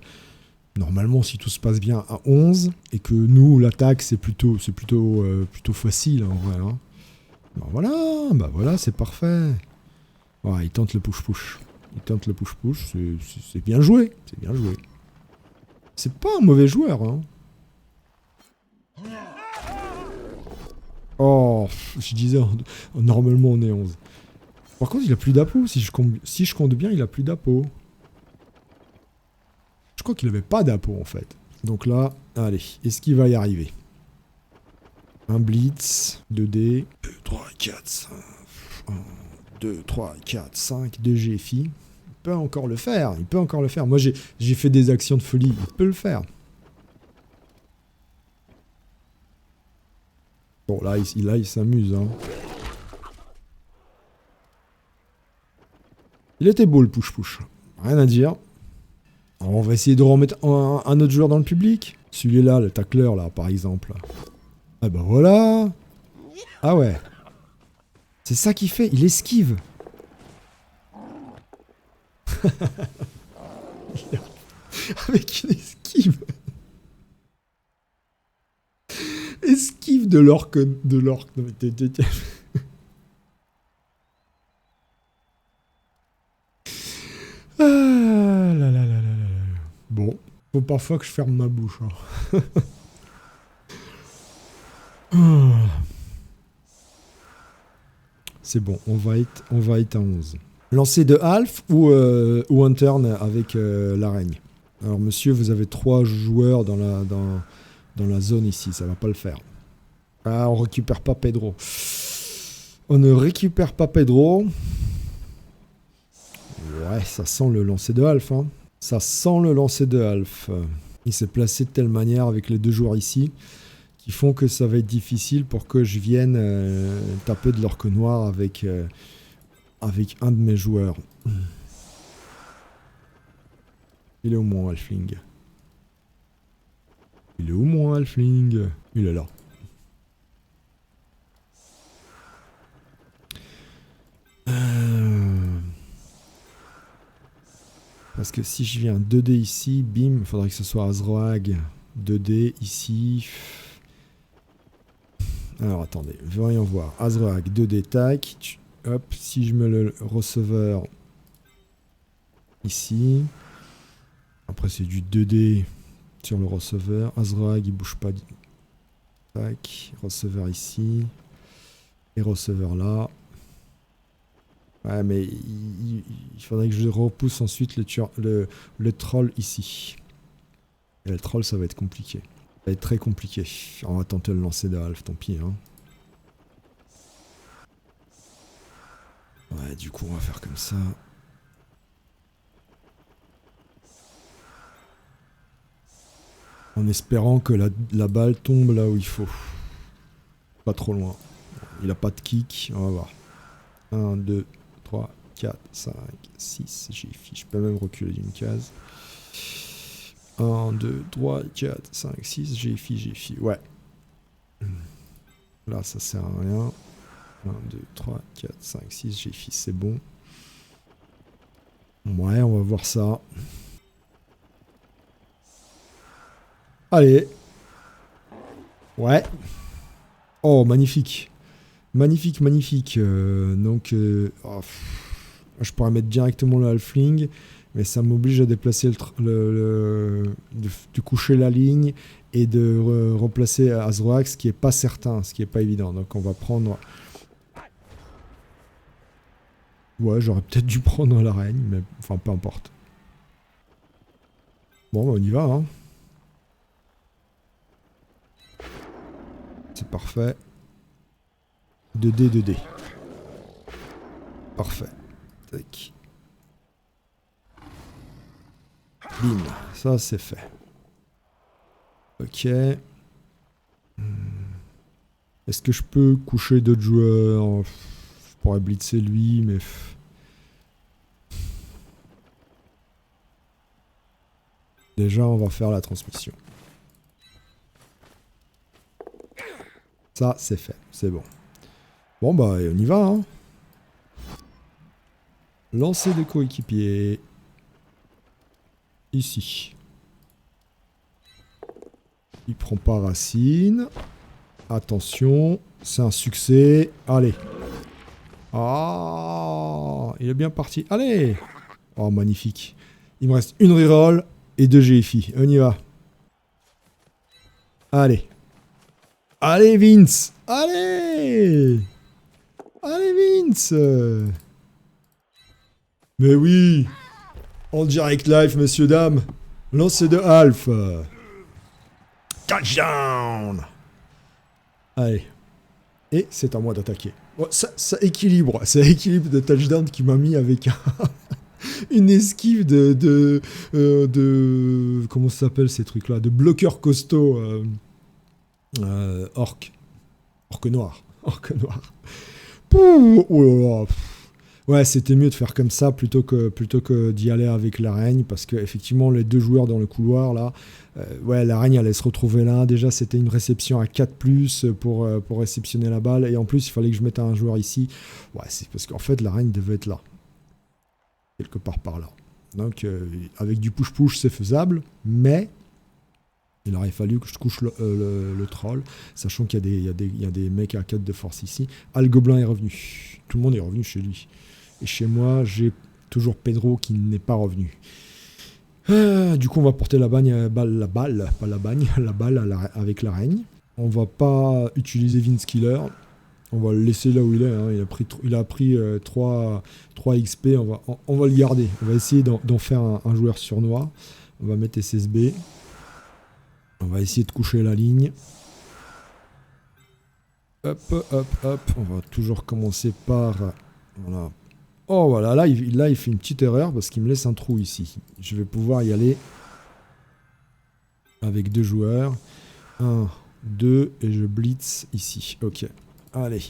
normalement, si tout se passe bien, à 11. Et que nous, l'attaque, c'est plutôt facile, en vrai, hein. Bah voilà, c'est parfait. Ouais, il tente le push-push. C'est bien joué. C'est bien joué. C'est pas un mauvais joueur, hein. Oh, je disais, normalement on est 11. Par contre, il a plus d'appôt. Si je compte bien, il a plus d'appôt. Je crois qu'il avait pas d'appôt, en fait. Donc là, allez, est-ce qu'il va y arriver? Un blitz, 2D, 2, 3, 4, 5, 1, 2, 3, 4, 5, 2 GFI. Il peut encore le faire, Moi, j'ai fait des actions de folie, il peut le faire. Bon, là, il s'amuse, hein. Il était beau, le push-push. Rien à dire. Alors, on va essayer de remettre un autre joueur dans le public. Celui-là, le tacleur, là, par exemple. Ah bah voilà. Ah ouais. C'est ça qu'il fait, il esquive. Avec une esquive. Esquive de l'orque. De l'orque. Non, mais Ah là là là là là. Bon, faut parfois que je ferme ma bouche. Hein. C'est bon, on va être à 11. Lancer de half ou un turn avec l'araigne. Alors monsieur, vous avez 3 joueurs dans la zone ici, ça va pas le faire. Ah, on récupère pas Pedro. On ne récupère pas Pedro. Ouais, ça sent le lancer de half. Hein. Ça sent le lancer de half. Il s'est placé de telle manière avec les 2 joueurs ici qui font que ça va être difficile pour que je vienne taper de l'orque noir avec un de mes joueurs. Il est où mon halfling? Il est où mon halfling? Il est là. Parce que si je viens 2D ici, bim, il faudrait que ce soit Azroag. 2D ici. Alors attendez, voyons voir. Azroag, 2D, tac. Hop, si je mets le receveur ici. Après c'est du 2D sur le receveur. Azroag, il bouge pas. Tac, receveur ici. Et receveur là. Ouais, mais il faudrait que je repousse ensuite le troll ici. Et le troll, ça va être compliqué. Ça va être très compliqué. On va tenter de le lancer de half, tant pis. Hein. Ouais, du coup, on va faire comme ça. En espérant que la balle tombe là où il faut. Pas trop loin. Il a pas de kick, on va voir. 1, 2, 3, 4, 5, 6, j'ai fiche. Je peux même reculer d'une case. 1, 2, 3, 4, 5, 6, j'ai fi. Ouais. Là, ça sert à rien. 1, 2, 3, 4, 5, 6, j'ai fi, c'est bon. Ouais, on va voir ça. Allez. Ouais. Oh, magnifique. Magnifique, magnifique. Donc, je pourrais mettre directement le halfling, mais ça m'oblige à déplacer de coucher la ligne et de remplacer Azroak, ce qui est pas certain, ce qui est pas évident. Donc, on va prendre. Ouais, j'aurais peut-être dû prendre la reine, mais enfin, peu importe. Bon, bah, on y va, hein. C'est parfait. 2D, 2D. Parfait. Tac. Bim. Ça, c'est fait. Ok. Est-ce que je peux coucher d'autres joueurs? Je pourrais blitzer lui, mais... Déjà, on va faire la transmission. Ça, c'est fait. C'est bon. Bon, bah, on y va, hein. Lancer de coéquipier. Ici. Il prend pas racine. Attention, c'est un succès. Allez. Ah, il est bien parti. Allez. Oh, magnifique. Il me reste une reroll et 2 GFI. On y va. Allez. Allez, Vince. Allez. Allez, Vince. Mais oui. En direct live, messieurs, dames. Lancer de half. Touchdown. Allez. Et c'est à moi d'attaquer. Bon, ça équilibre. Ça équilibre de touchdown qui m'a mis avec une esquive de comment ça s'appelle ces trucs-là? De bloqueur costaud. Orc noir. Orc noir. Pouh, oh là là. Ouais, c'était mieux de faire comme ça plutôt que d'y aller avec l'araigne, parce que effectivement les 2 joueurs dans le couloir là, ouais, l'araigne allait se retrouver là. Déjà c'était une réception à 4+ pour réceptionner la balle, et en plus il fallait que je mette un joueur ici. Ouais, c'est parce qu'en fait l'araigne devait être là, quelque part par là. Donc, avec du push-push, c'est faisable, mais il aurait fallu que je couche le troll, sachant qu'il y a des mecs à 4 de force ici. Ah, le gobelin est revenu. Tout le monde est revenu chez lui. Et chez moi, j'ai toujours Pedro qui n'est pas revenu. Du coup, on va porter la balle avec l'araigne. On va pas utiliser Vince Killer. On va le laisser là où il est. Hein. Il a pris 3 XP. On va le garder. On va essayer d'en faire un joueur sournois. On va mettre SSB. On va essayer de coucher la ligne. Hop, hop, hop. On va toujours commencer par... Voilà. Oh voilà, là il fait une petite erreur parce qu'il me laisse un trou ici. Je vais pouvoir y aller avec 2 joueurs. 1, 2 et je blitz ici. Ok, allez.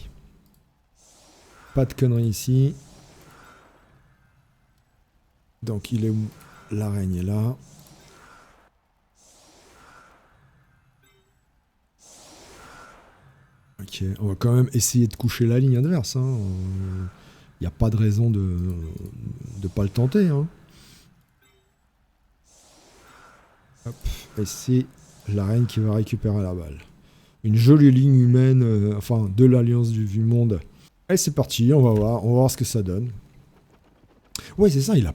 Pas de conneries ici. Donc il est où? L'araigne est là. Ok, on va quand même essayer de coucher la ligne adverse. Hein. Il n'y a pas de raison de ne pas le tenter. Hein. Hop. Et c'est la reine qui va récupérer la balle. Une jolie ligne humaine, de l'Alliance du Vu-Monde. Et c'est parti, on va voir ce que ça donne. Ouais, c'est ça, il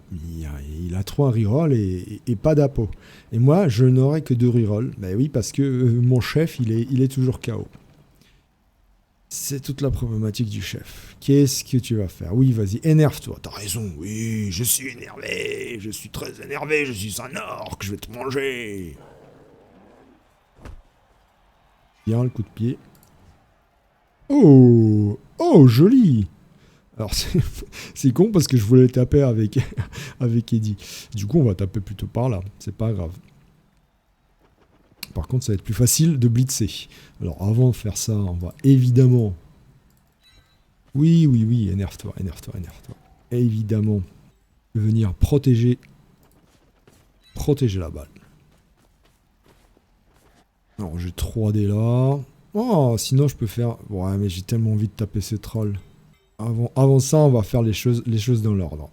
a 3 rerolls et pas d'apo. Et moi, je n'aurai que 2 rerolls. Ben oui, parce que mon chef, il est toujours KO. C'est toute la problématique du chef. Qu'est-ce que tu vas faire? Oui, vas-y, énerve-toi. T'as raison, oui, je suis énervé. Je suis très énervé, je suis un orc, je vais te manger. Bien, le coup de pied. Oh, joli. Alors, c'est con parce que je voulais taper avec Eddie. Du coup, on va taper plutôt par là. C'est pas grave. Par contre, ça va être plus facile de blitzer. Alors, avant de faire ça, on va évidemment... Oui, énerve-toi. Évidemment, venir protéger la balle. Alors, j'ai 3D là. Oh, sinon, je peux faire... Ouais, mais j'ai tellement envie de taper ces trolls. Avant ça, on va faire les choses dans l'ordre.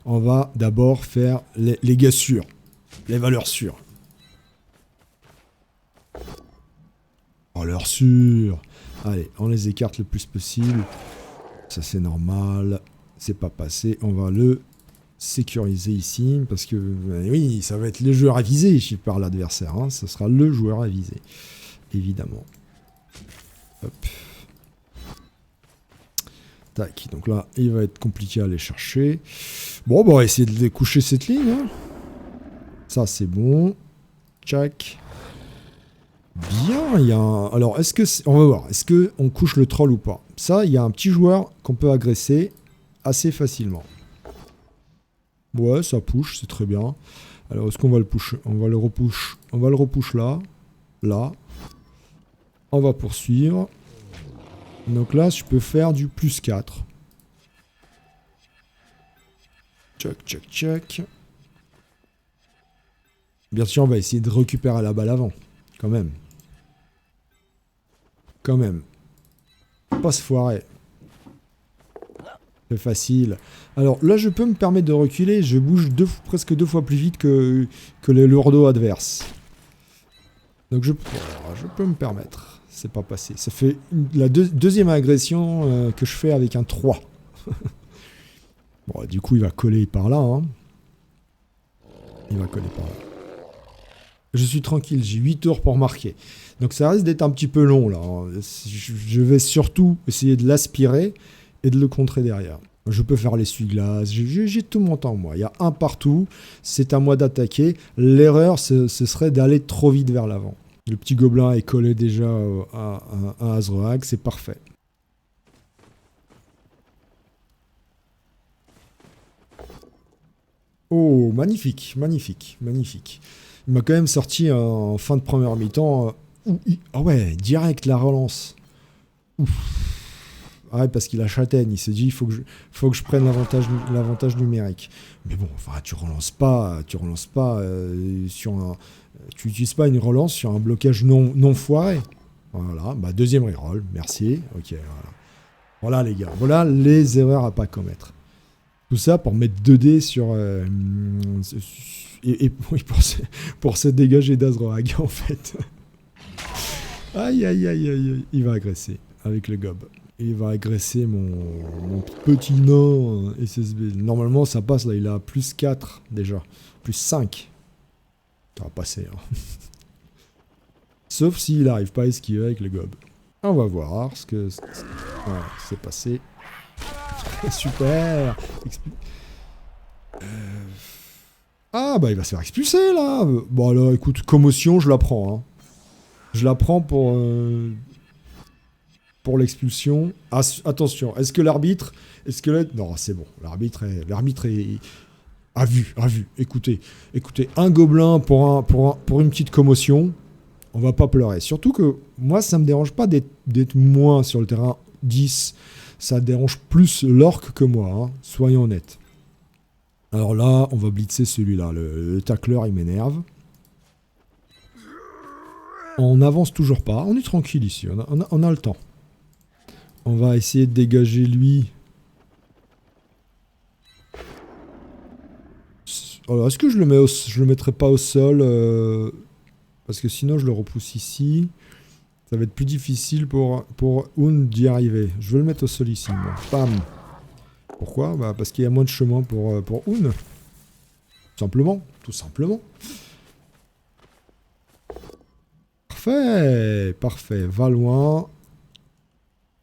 On va d'abord faire les gars sûrs. Les valeurs sûres. Valeurs sûres. Allez, on les écarte le plus possible. Ça, c'est normal. C'est pas passé. On va le sécuriser ici. Parce que, oui, ça va être le joueur à viser par l'adversaire. Hein. Ce sera le joueur à viser. Évidemment. Hop. Tac. Donc là, il va être compliqué à aller chercher. Bon, on va essayer de découcher cette ligne. Hein. Ça, c'est bon. Tchac. Bien, il y a un... Alors, est-ce que... On va voir. Est-ce qu'on couche le troll ou pas? Ça, il y a un petit joueur qu'on peut agresser assez facilement. Ouais, ça push, c'est très bien. Alors, est-ce qu'on va le push? On va le repush là. Là. On va poursuivre. Donc là, je peux faire du plus 4. Tchac. Bien sûr, on va essayer de récupérer la balle avant. Quand même. Pas se foirer. C'est facile. Alors là, je peux me permettre de reculer. Je bouge presque 2 fois plus vite que les lourdeaux adverses. Donc je peux me permettre. C'est pas passé. Ça fait la deuxième agression que je fais avec un 3. Bon, du coup, il va coller par là. Hein. Il va coller par là. Je suis tranquille, j'ai 8 tours pour marquer. Donc ça risque d'être un petit peu long là. Je vais surtout essayer de l'aspirer et de le contrer derrière. Je peux faire l'essuie-glace, j'ai tout mon temps moi. Il y a un partout, c'est à moi d'attaquer. L'erreur, ce serait d'aller trop vite vers l'avant. Le petit gobelin est collé déjà à Azroag, c'est parfait. Oh, magnifique. Il m'a quand même sorti en fin de première mi-temps. Ah ouais, direct la relance. Ouf. Ah ouais, parce qu'il a châtaigne. Il s'est dit, il faut que je prenne l'avantage numérique. Mais bon, enfin, tu relances pas sur un... Tu n'utilises pas une relance sur un blocage non foiré. Voilà, bah deuxième reroll, merci. Ok, voilà. Voilà les gars, voilà les erreurs à pas commettre. Tout ça pour mettre 2 dés sur... et oui, pour se dégager d'Azroag, en fait. Aïe, aïe, aïe, aïe, aïe. Il va agresser avec le gob. Il va agresser mon petit nain SSB. Normalement, ça passe, là. Il a plus 4, déjà. Plus 5. Ça va passer, hein. Sauf s'il n'arrive pas à esquiver avec le gob. On va voir ce que... Voilà, c'est passé. Super. Ah, bah il va se faire expulser, là. Bon, alors, écoute, commotion, je la prends, hein. Je la prends pour l'expulsion. Attention, est-ce que l'arbitre... Non, c'est bon. L'arbitre a vu. Écoutez, un gobelin pour une petite commotion, on va pas pleurer. Surtout que moi, ça me dérange pas d'être moins sur le terrain 10. Ça dérange plus l'orque que moi, hein, soyons honnêtes. Alors là, on va blitzer celui-là. Le tacleur, il m'énerve. On n'avance toujours pas. On est tranquille ici. On a le temps. On va essayer de dégager lui. Alors, est-ce que je le mettrai pas au sol parce que sinon, je le repousse ici. Ça va être plus difficile pour Un d'y arriver. Je vais le mettre au sol ici, moi. Bam. Pourquoi? Bah parce qu'il y a moins de chemin pour Un. Tout simplement. Parfait. Va loin.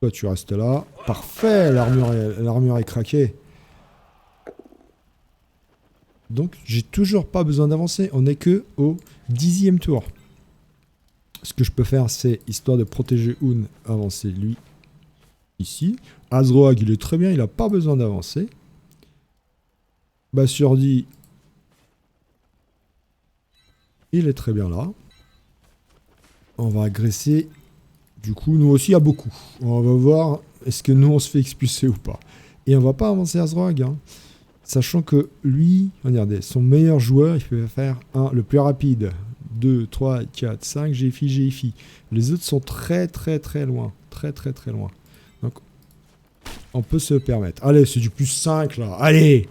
Toi, tu restes là. Parfait, l'armure est craquée. Donc, j'ai toujours pas besoin d'avancer. On n'est que au 10e tour. Ce que je peux faire, c'est, histoire de protéger Un, avancer lui ici. Azroag, il est très bien, il n'a pas besoin d'avancer. Bassurdi, il est très bien là. On va agresser. Du coup, nous aussi, à beaucoup. On va voir, est-ce que nous, on se fait expulser ou pas. Et on va pas avancer Azroag, hein. Sachant que lui, regardez, son meilleur joueur, il peut faire le plus rapide. 2, 3, 4, 5, GFI. Les autres sont très loin. Très loin. Donc, on peut se permettre. Allez, c'est du plus 5, là. Allez!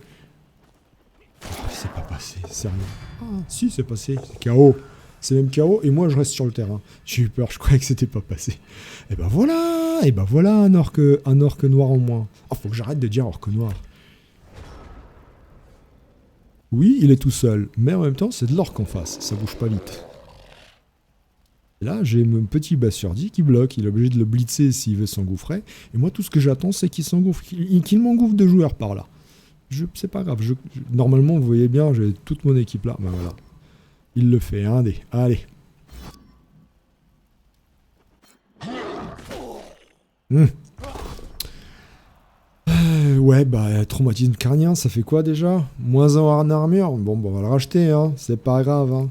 Oh, c'est pas passé, sérieux. Ah, si, c'est passé. C'est KO. C'est même KO, et moi, je reste sur le terrain. J'ai eu peur, je croyais que c'était pas passé. Et ben voilà, un orque noir en moins. Oh, faut que j'arrête de dire orque noir. Oui, il est tout seul, mais en même temps, c'est de l'orque en face, ça bouge pas vite. Et là, j'ai mon petit Bassurdi qui bloque, il est obligé de le blitzer s'il veut s'engouffrer. Et moi, tout ce que j'attends, c'est qu'il s'engouffre, qu'il m'engouffre de joueurs par là. C'est pas grave, normalement, vous voyez bien, j'ai toute mon équipe là. Ben voilà. Il le fait, un dé. Allez. Ouais, bah, traumatisme carnien, ça fait quoi déjà? -1 en armure? Bon, on va le racheter, hein. C'est pas grave, hein.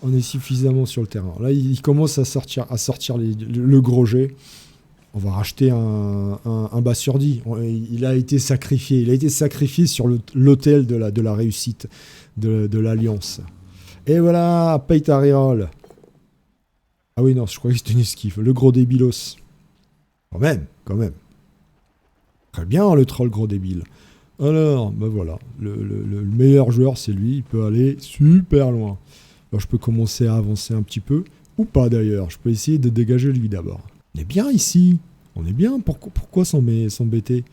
On est suffisamment sur le terrain. Là, il commence à sortir le gros jet. On va racheter un Bassurdi. Il a été sacrifié. Il a été sacrifié sur l'autel de la réussite de l'Alliance. Et voilà, paye ta reroll. Ah oui, non, je croyais que c'était une esquive. Le gros débilos. Quand même. Très bien, le troll gros débile. Alors, ben voilà. Le meilleur joueur, c'est lui. Il peut aller super loin. Alors, je peux commencer à avancer un petit peu. Ou pas, d'ailleurs. Je peux essayer de dégager lui, d'abord. On est bien ici. On est bien. Pourquoi s'embêter?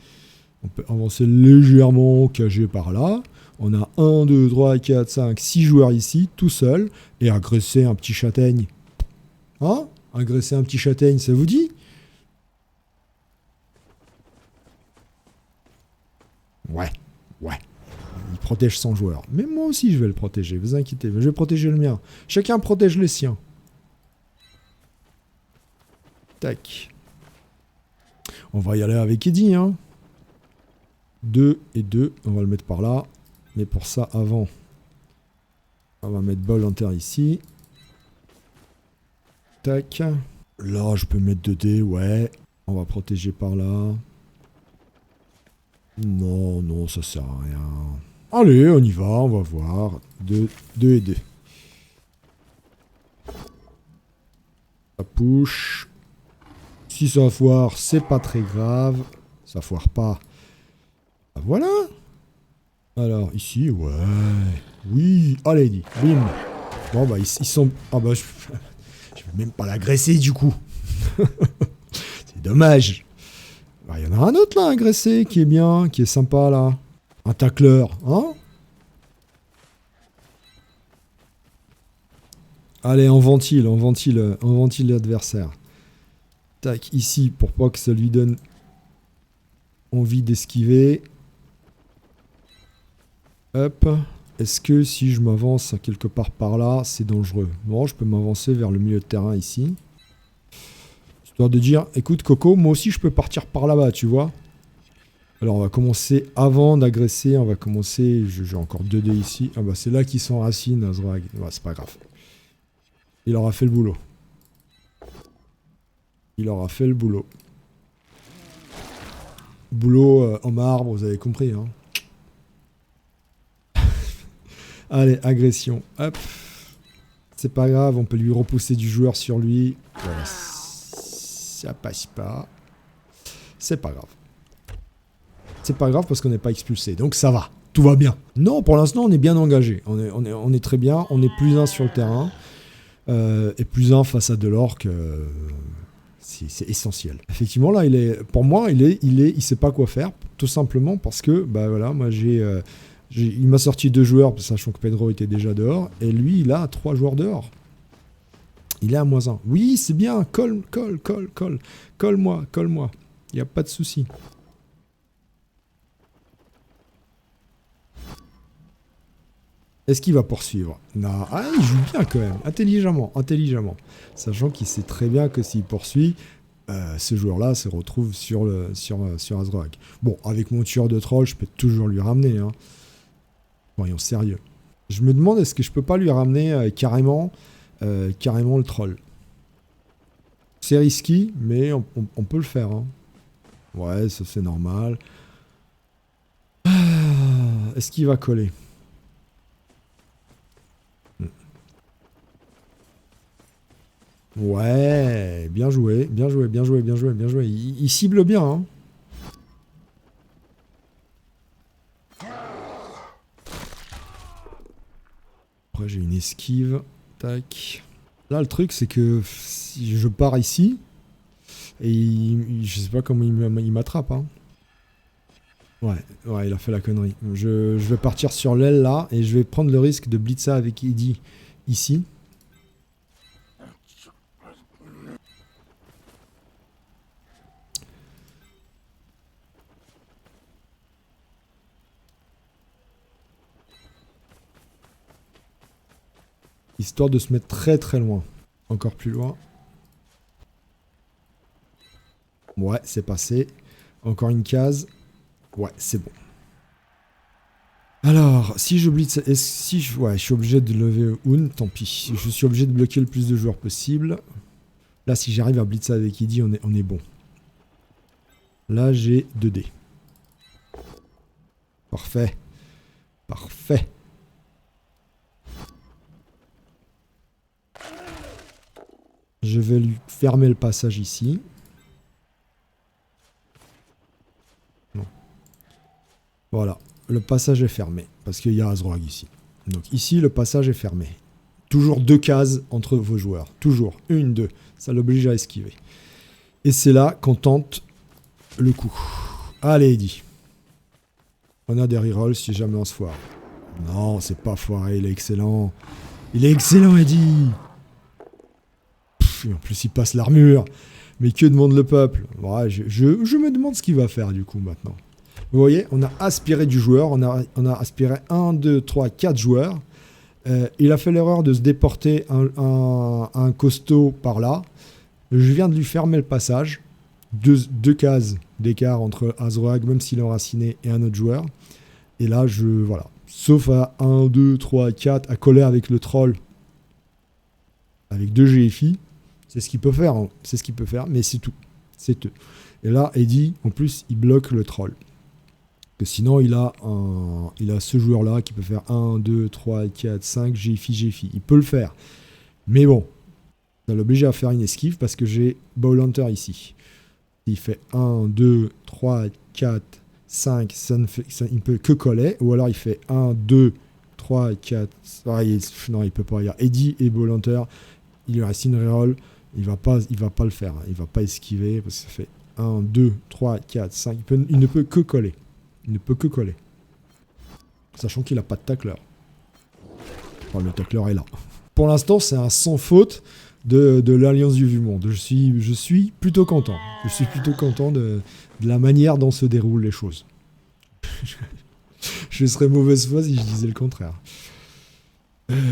On peut avancer légèrement, caché par là. On a 1, 2, 3, 4, 5, 6 joueurs ici, tout seul. Et agresser un petit châtaigne. Hein? Agresser un petit châtaigne, ça vous dit? Ouais. Il protège son joueur. Mais moi aussi, je vais le protéger. Vous inquiétez. Je vais protéger le mien. Chacun protège les siens. Tac. On va y aller avec Eddie, hein. 2 et 2. On va le mettre par là. Mais pour ça, avant, on va mettre Bol Inter ici. Tac. Là, je peux mettre 2 dés, ouais. On va protéger par là. Non, ça sert à rien. Allez, on y va, on va voir. 2 et 2. Ça push. Si ça foire, c'est pas très grave. Ça foire pas. Voilà. Alors, ici, ouais. Oui, allez, dit. Bim. Bon, bah, ils sont... Ah bah, je vais même pas l'agresser, du coup. C'est dommage. Bah, il y en a un autre, là, agressé, qui est bien, qui est sympa, là. Un tacleur, hein? Allez, on ventile l'adversaire. Tac, ici, pour pas que ça lui donne envie d'esquiver. Hop. Est-ce que si je m'avance quelque part par là, c'est dangereux? Bon, je peux m'avancer vers le milieu de terrain ici. Histoire de dire, écoute Coco, moi aussi je peux partir par là-bas, tu vois. Alors on va commencer, avant d'agresser, on va commencer, j'ai encore 2 dés ici. Ah bah c'est là qu'il s'enracine, Azrag. Ouais, c'est pas grave. Il aura fait le boulot. Il aura fait le boulot. Boulot en marbre, vous avez compris, hein. Allez, agression. Hop. C'est pas grave, on peut lui repousser du joueur sur lui. Voilà. Ça passe pas. C'est pas grave. C'est pas grave parce qu'on n'est pas expulsé. Donc ça va. Tout va bien. Non, pour l'instant, on est bien engagé. On est très bien. On est plus un sur le terrain. Et plus un face à Delors. C'est essentiel. Effectivement, là, pour moi, il sait pas quoi faire. Tout simplement parce que, bah voilà, moi il m'a sorti 2 joueurs, sachant que Pedro était déjà dehors, et lui, il a 3 joueurs dehors. Il est à -1. Oui, c'est bien, colle. Colle-moi. Il n'y a pas de souci. Est-ce qu'il va poursuivre? Non, ah, il joue bien quand même, intelligemment. Sachant qu'il sait très bien que s'il poursuit, ce joueur-là se retrouve sur Azrog. Bon, avec mon tueur de troll, je peux toujours lui ramener, hein. Voyons, sérieux. Je me demande, est-ce que je peux pas lui ramener carrément le troll? C'est risqué, mais on peut le faire, hein. Ouais, ça c'est normal. Ah, est-ce qu'il va coller? Ouais, bien joué. Il cible bien, hein. Après, j'ai une esquive. Tac. Là, le truc, c'est que si je pars ici, et je sais pas comment il m'attrape, hein. Ouais, il a fait la connerie. Je vais partir sur l'aile, là, et je vais prendre le risque de blitzer avec Eddie ici. Histoire de se mettre très très loin. Encore plus loin. Ouais, c'est passé. Encore une case. Ouais, c'est bon. Alors, si j'oublie de... Ouais, je suis obligé de lever Un, tant pis. Je suis obligé de bloquer le plus de joueurs possible. Là, si j'arrive à blitzer avec Eddie, on est bon. Là, j'ai 2 dés. Parfait. Je vais lui fermer le passage ici. Non. Voilà. Le passage est fermé. Parce qu'il y a Azrog ici. Donc ici, le passage est fermé. Toujours 2 cases entre vos joueurs. Toujours. 1, 2. Ça l'oblige à esquiver. Et c'est là qu'on tente le coup. Allez, Eddie. On a des rerolls si jamais on se foire. Non, c'est pas foiré. Il est excellent. Eddie. Et en plus, il passe l'armure. Mais que demande le peuple? Ouais, je me demande ce qu'il va faire du coup maintenant. Vous voyez, on a aspiré du joueur. On a aspiré 1, 2, 3, 4 joueurs. Il a fait l'erreur de se déporter un costaud par là. Je viens de lui fermer le passage. 2 cases d'écart entre Azrog, même s'il est enraciné, et un autre joueur. Et là, voilà. Sauf à 1, 2, 3, 4, à coller avec le troll. Avec 2 GFI. C'est ce qu'il peut faire, hein. C'est ce qu'il peut faire, mais c'est tout. C'est tout. Et là, Eddie, en plus, il bloque le troll. Que sinon, il a ce joueur-là qui peut faire 1, 2, 3, 4, 5, GFI. Il peut le faire. Mais bon, ça l'oblige à faire une esquive parce que j'ai Ball Hunter ici. Il fait 1, 2, 3, 4, 5, ça ne il peut que coller. Ou alors il fait 1, 2, 3, 4. Ah, non, il peut pas. Il y a Eddie et Bollanter. Il lui reste une reroll. Il va pas le faire. Hein. Il va pas esquiver parce que ça fait 1, 2, 3, 4, 5. Il ne peut que coller. Il ne peut que coller. Sachant qu'il n'a pas de tacleur. Enfin, le tacleur est là. Pour l'instant, c'est un sans faute de l'Alliance du Vu-Monde. Je suis plutôt content. Je suis plutôt content de la manière dont se déroulent les choses. Je serais mauvaise foi si je disais le contraire.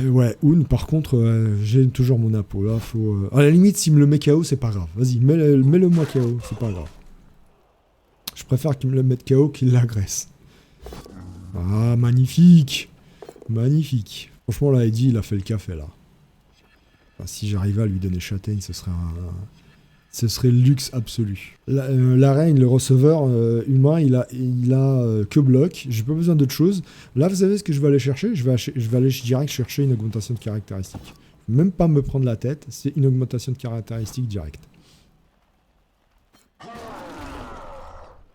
Ouais, Oun, par contre, j'ai toujours mon apo. Là, faut, à la limite, s'il me le met KO, c'est pas grave. Vas-y, mets-le moi KO, c'est pas grave. Je préfère qu'il me le mette KO qu'il l'agresse. Ah, magnifique. Magnifique. Franchement, là, Eddie, il a fait le café, là. Enfin, si j'arrivais à lui donner châtaigne, ce serait le luxe absolu. La reine, le receveur humain, il a que bloc. J'ai pas besoin d'autre chose. Là, vous savez ce que je vais aller chercher? Je vais aller direct chercher une augmentation de caractéristiques. Même pas me prendre la tête, c'est une augmentation de caractéristiques directe.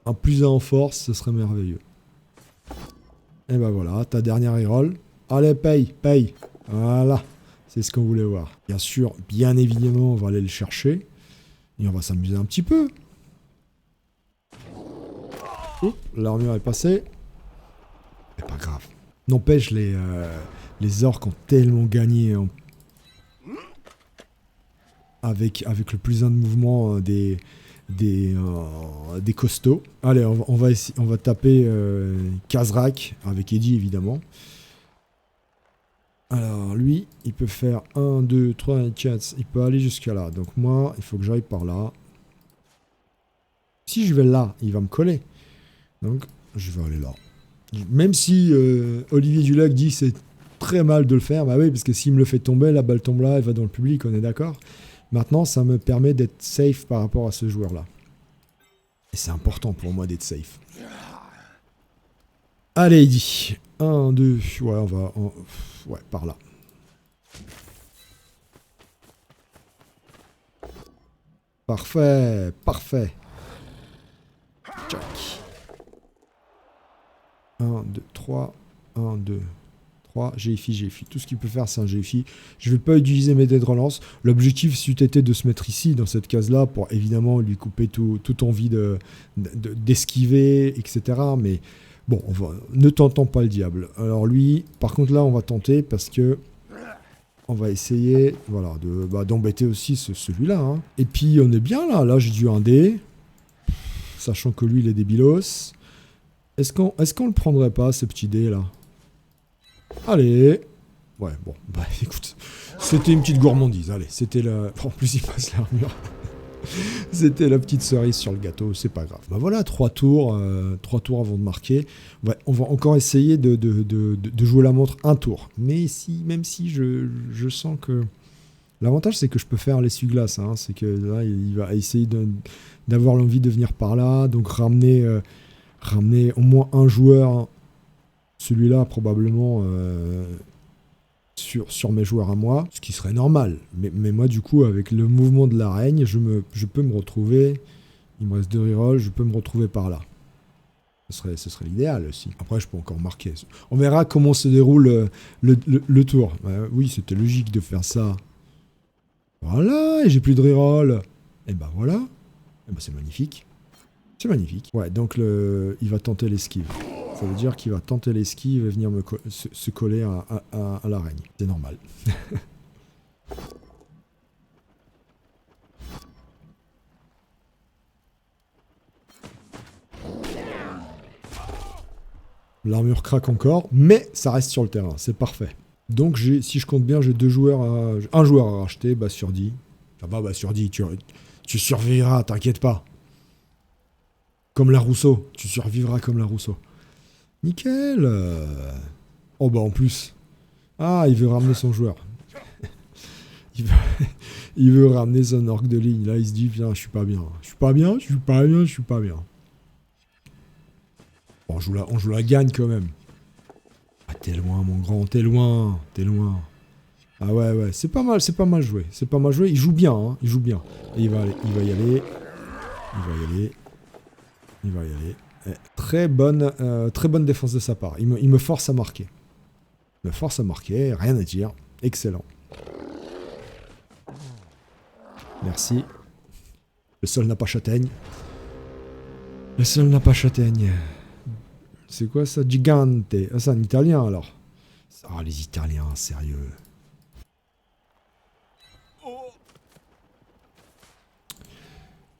Un plus 1 en force, ce serait merveilleux. Et ben voilà, ta dernière reroll. Allez, paye. Voilà, c'est ce qu'on voulait voir. Bien sûr, bien évidemment, on va aller le chercher. Et on va s'amuser un petit peu. L'armure est passée. C'est pas grave. N'empêche, les orques ont tellement gagné hein, avec le plus 1 de mouvement des costauds. Allez, on va taper Khazrak avec Eddie évidemment. Alors lui, il peut faire 1, 2, 3, 4, il peut aller jusqu'à là. Donc moi, il faut que j'aille par là. Si je vais là, il va me coller. Donc je vais aller là. Même si Olivier Dulac dit c'est très mal de le faire, bah oui, parce que s'il me le fait tomber, la balle tombe là, elle va dans le public, on est d'accord. Maintenant, ça me permet d'être safe par rapport à ce joueur-là. Et c'est important pour moi d'être safe. Allez, Eddie. 1, 2, ouais, on va... ouais, par là. Parfait. Check. 1, 2, 3. 1, 2, 3. GFI. Tout ce qu'il peut faire, c'est un GFI. Je ne vais pas utiliser mes dés de relance. L'objectif, c'eût été de se mettre ici, dans cette case-là, pour évidemment lui couper toute envie d'esquiver, etc. Mais... bon, ne tentons pas le diable. Alors lui, par contre là, on va tenter parce que on va essayer, voilà, d'embêter aussi celui-là. Hein. Et puis on est bien là. Là, j'ai dû un dé, sachant que lui, il est débilos. Est-ce qu'on le prendrait pas, ce petit dé là? Allez. Ouais, bon, bah écoute, c'était une petite gourmandise. Allez, c'était la. En plus, il passe l'armure. C'était la petite cerise sur le gâteau, c'est pas grave. Bah voilà, 3 tours avant de marquer. Ouais, on va encore essayer de jouer la montre un tour. Mais même si je sens que... L'avantage, c'est que je peux faire l'essuie-glace. Hein. C'est que là, il va essayer d'avoir l'envie de venir par là. Donc ramener au moins un joueur. Celui-là, probablement... sur mes joueurs à moi, ce qui serait normal. Mais moi, du coup, avec le mouvement de la reine, je peux me retrouver... Il me reste 2 rerolls, je peux me retrouver par là. Ce serait l'idéal aussi. Après, je peux encore marquer. On verra comment se déroule le tour. Oui, c'était logique de faire ça. Voilà, et j'ai plus de reroll. Et ben voilà. Et ben c'est magnifique. C'est magnifique. Ouais, donc il va tenter l'esquive. Ça veut dire qu'il va tenter l'esquive et venir se coller à l'araignée. C'est normal. L'armure craque encore, mais ça reste sur le terrain. C'est parfait. Donc, si je compte bien, j'ai 2 joueurs un joueur à racheter, Bassurdi. Ah bah, Bassurdi, tu survivras, t'inquiète pas. Comme la Rousseau. Tu survivras comme la Rousseau. Nickel. Oh bah en plus. Ah, il veut ramener son joueur. il veut ramener son orc de ligne. Là, il se dit, viens, je suis pas bien. Bon, on joue la gagne quand même. Ah, t'es loin, mon grand, t'es loin. Ah ouais, c'est pas mal joué. Il joue bien, hein, il joue bien. Et il va y aller. Très bonne défense de sa part. Il me force à marquer. Il me force à marquer, rien à dire. Excellent. Merci. Le sol n'a pas châtaigne. Le sol n'a pas châtaigne. C'est quoi ça? Gigante. Ah, c'est un italien alors. Ah, les Italiens, sérieux.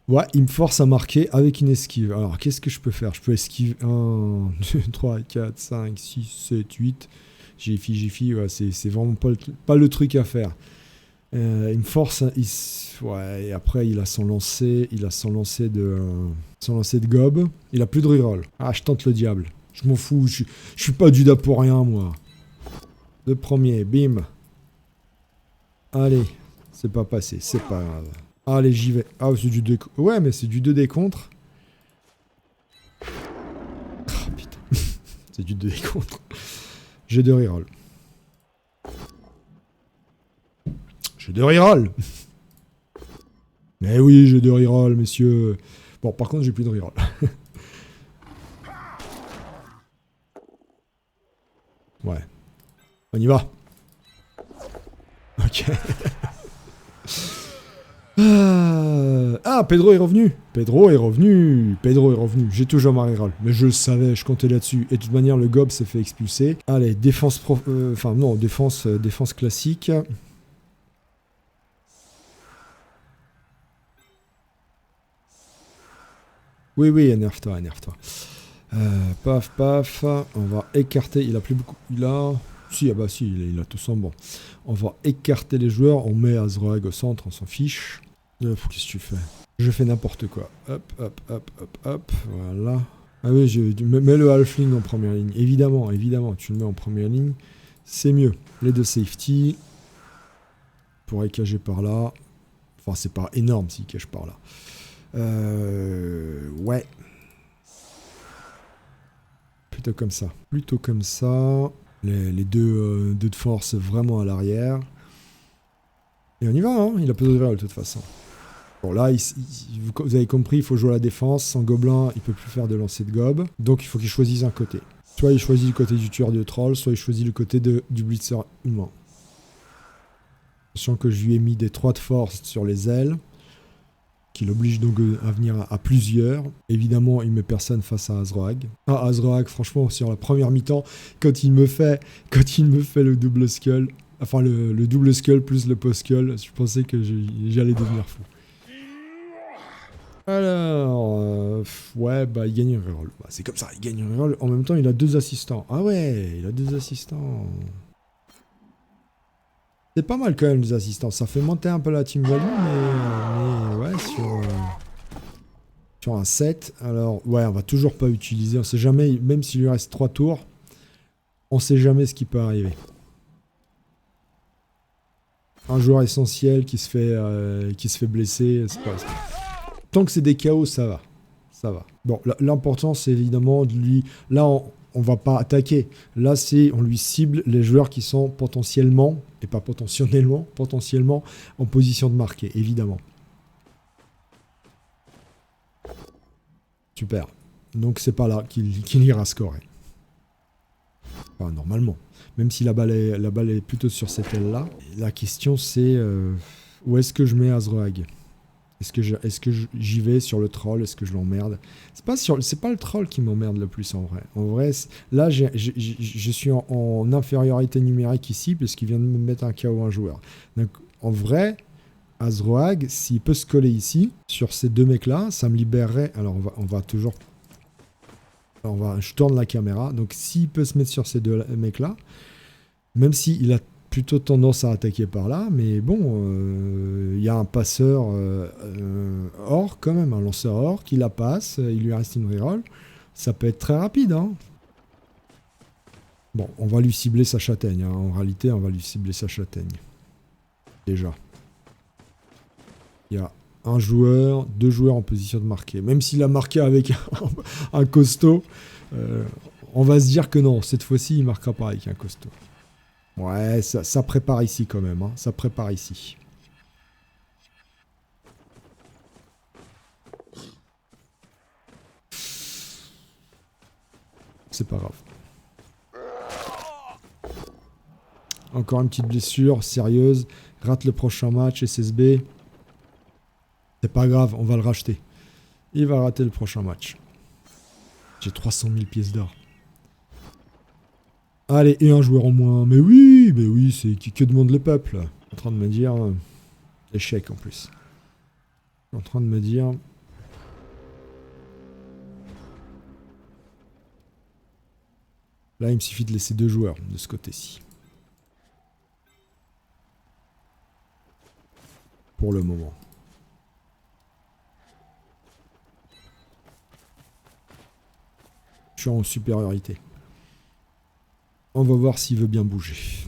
Ouais, il me force à marquer avec une esquive. Alors, qu'est-ce que je peux faire? Je peux esquiver 1, 2, 3, 4, 5, 6, 7, 8. Jiffy, ouais, c'est vraiment pas le truc à faire. Il me force, ouais, et après il a son lancer de gob. Il a plus de reroll. Ah, je tente le diable. Je m'en fous, je suis pas Judas pour rien, moi. Le premier, bim. Allez, c'est pas passé, c'est pas grave. Allez, j'y vais. Ah, c'est du 2... Ouais, mais c'est du 2D contre. Oh, putain. C'est du 2D contre. J'ai 2 reroll. J'ai 2 reroll. Mais oui, j'ai 2 reroll, messieurs. Bon, par contre, j'ai plus de reroll. Ouais. On y va. Ok. Ah, Pedro est revenu. Pedro est revenu. J'ai toujours ma reroll. Mais je le savais, je comptais là-dessus. Et de toute manière, le gob s'est fait expulser. Allez, défense défense classique. Oui, énerve-toi. Paf. On va écarter. Il a plus beaucoup. Il a. Si, ah bah si, il a tout son bon. On va écarter les joueurs. On met Azroag au centre, on s'en fiche. Qu'est-ce que tu fais? Je fais n'importe quoi. Hop. Voilà. Ah oui, mets le halfling en première ligne. Évidemment, tu le mets en première ligne. C'est mieux. Les 2 safety. Pour cager par là. Enfin, c'est pas énorme s'il cache par là. Ouais. Plutôt comme ça. Les deux de force vraiment à l'arrière. Et on y va, hein. Il a peu de reroll de toute façon. Bon, là, vous avez compris, il faut jouer à la défense. Sans gobelin, il peut plus faire de lancer de gob. Donc, il faut qu'il choisisse un côté. Soit il choisit le côté du tueur de troll, soit il choisit le côté du blitzer humain. Sachant que je lui ai mis des 3 de force sur les ailes. Qui l'oblige donc à venir à plusieurs. Évidemment, il met personne face à Azroag. Ah, Azroag, franchement, sur la première mi-temps, quand il me fait le double skull, enfin le double skull plus le post skull, je pensais que j'allais devenir fou. Alors, ouais, bah il gagne un reroll. Bah, c'est comme ça, il gagne un reroll. En même temps, il a 2 assistants. Ah ouais, il a 2 assistants. C'est pas mal quand même, les assistants. Ça fait monter un peu la team value, mais ouais, sur un 7. Alors, ouais, on va toujours pas utiliser. On sait jamais, même s'il lui reste 3 tours, on sait jamais ce qui peut arriver. Un joueur essentiel qui se fait blesser, c'est pas ça. Tant que c'est des KO, ça va. Bon, l'important, c'est évidemment de lui... Là, on va pas attaquer. Là, on lui cible les joueurs qui sont potentiellement, et pas potentiellement en position de marquer, évidemment. Super. Donc, c'est pas là qu'il ira scorer. Enfin, normalement. Même si la balle est plutôt sur cette aile-là. La question, c'est où est-ce que je mets Azroag? Est-ce que j'y vais sur le troll? Est-ce que je l'emmerde? C'est pas le troll qui m'emmerde le plus en vrai. En vrai, là, je suis en infériorité numérique ici, puisqu'il vient de me mettre un KO un joueur. Donc, en vrai, Azroag, s'il peut se coller ici, sur ces 2 mecs-là, ça me libérerait... Alors, on va toujours... je tourne la caméra. Donc, s'il peut se mettre sur ces 2 mecs-là, même s'il a plutôt tendance à attaquer par là, mais bon, il y a un passeur or quand même, un lanceur or qui la passe, il lui reste une reroll, ça peut être très rapide, hein. Bon, on va lui cibler sa châtaigne, hein. En réalité, on va lui cibler sa châtaigne. Déjà. Il y a 1 joueur, 2 joueurs en position de marquer. Même s'il a marqué avec un costaud, on va se dire que non, cette fois-ci, il ne marquera pas avec un costaud. Ouais, ça prépare ici quand même, hein. Ça prépare ici. c'est pas grave. Encore une petite blessure sérieuse. Rate le prochain match, SSB. C'est pas grave, on va le racheter. Il va rater le prochain match. J'ai 300 000 pièces d'or. Allez, et un joueur en moins. Mais oui, c'est que demande le peuple. En train de me dire... échec en plus. En train de me dire... Là, il me suffit de laisser 2 joueurs de ce côté-ci. Pour le moment. Je suis en supériorité. On va voir s'il veut bien bouger.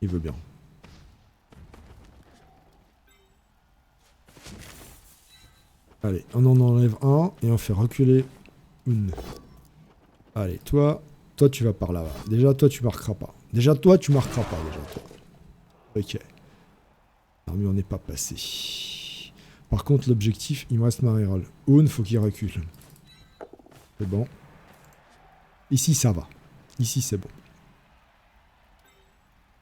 Il veut bien. Allez, on en enlève un et on fait reculer une. Allez, toi tu vas par là. Déjà, toi tu marqueras pas. Déjà, toi. Ok. Mais on n'est pas passé. Par contre, l'objectif, il me reste ma reroll. Oun, faut qu'il recule. C'est bon. Ici, ça va. Ici, c'est bon.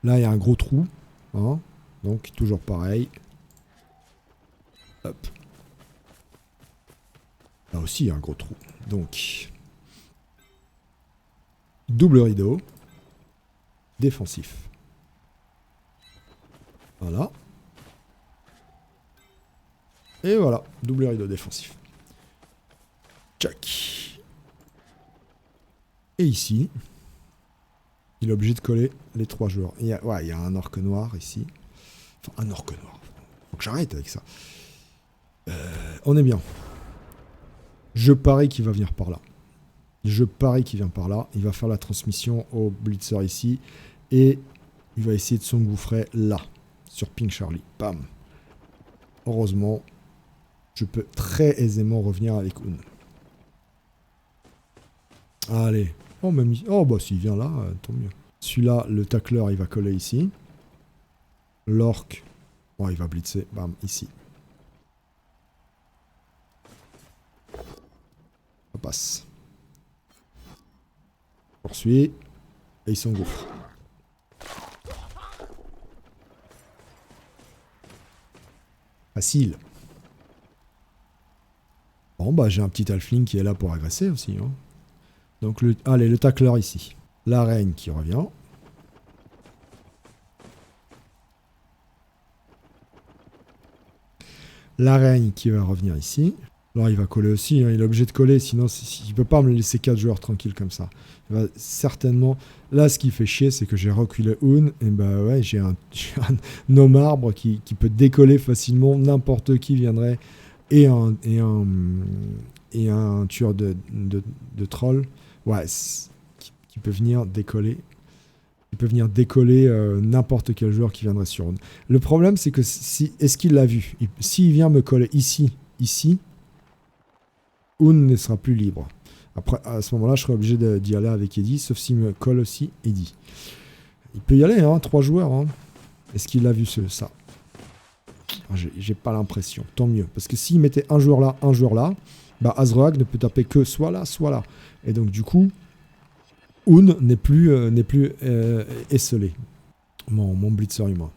Là, il y a un gros trou. Hein, donc, toujours pareil. Hop. Là aussi, il y a un gros trou. Donc, double rideau. Défensif. Voilà. Et voilà, double rideau défensif. Tchac. Et ici, il est obligé de coller les 3 joueurs. Il y a un orque noir ici. Enfin, un orque noir. Faut que j'arrête avec ça. On est bien. Je parie qu'il va venir par là. Je parie qu'il vient par là. Il va faire la transmission au blitzer ici. Et il va essayer de s'engouffrer là. Sur Pink Charlie. Bam. Heureusement, je peux très aisément revenir avec Oun. Allez. Oh, même... oh bah s'il vient là, tant mieux. Celui-là, le tacleur, il va coller ici. L'orque, oh, il va blitzer. Bam, ici. Ça passe. Poursuit. Et il s'engouffre. Facile. Bon, bah j'ai un petit halfling qui est là pour agresser aussi. Hein. Donc, allez, le tacleur ici. La reine qui revient. La reine qui va revenir ici. Là, il va coller aussi. Hein. Il est obligé de coller, sinon il ne peut pas me laisser 4 joueurs tranquilles comme ça. Il va certainement... Là, ce qui fait chier, c'est que j'ai reculé Oun. Et bah ouais, j'ai un homme arbre qui peut décoller facilement. N'importe qui viendrait. Et un tueur de troll. Ouais, qui peut venir décoller. Il peut venir décoller n'importe quel joueur qui viendrait sur Oun. Le problème, c'est que est-ce qu'il l'a vu? S'il vient me coller ici, Oun ne sera plus libre. Après, à ce moment-là, je serai obligé d'y aller avec Eddie, sauf s'il me colle aussi Eddie. Il peut y aller, hein, 3 joueurs. Hein. Est-ce qu'il a vu ça? J'ai pas l'impression. Tant mieux. Parce que s'il mettait un joueur là, bah Azroag ne peut taper que soit là, soit là. Et donc, du coup, Oun n'est plus esselé. Mon blitzer humain.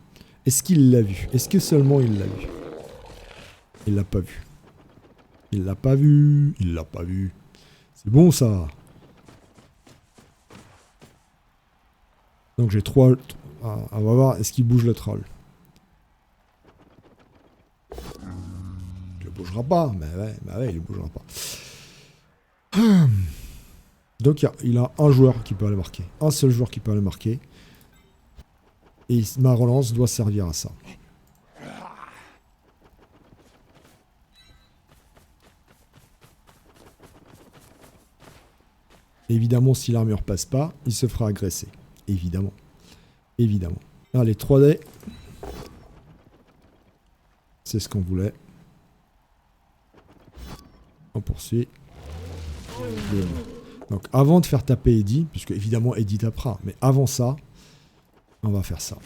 Est-ce qu'il l'a vu? Est-ce que seulement il l'a vu? Il l'a pas vu. Il l'a pas vu. Il l'a pas vu. C'est bon, ça. Donc, j'ai 3... Ah, on va voir, est-ce qu'il bouge le troll? Il ne bougera pas. Bah ouais, il ne bougera pas. Donc, il a un joueur qui peut aller marquer. Un seul joueur qui peut aller marquer. Et ma relance doit servir à ça. Évidemment, si l'armure passe pas, il se fera agresser. Évidemment. Évidemment. Allez, 3D. C'est ce qu'on voulait. On poursuit. Donc, avant de faire taper Eddie, puisque évidemment Eddie tapera, mais avant ça, on va faire ça.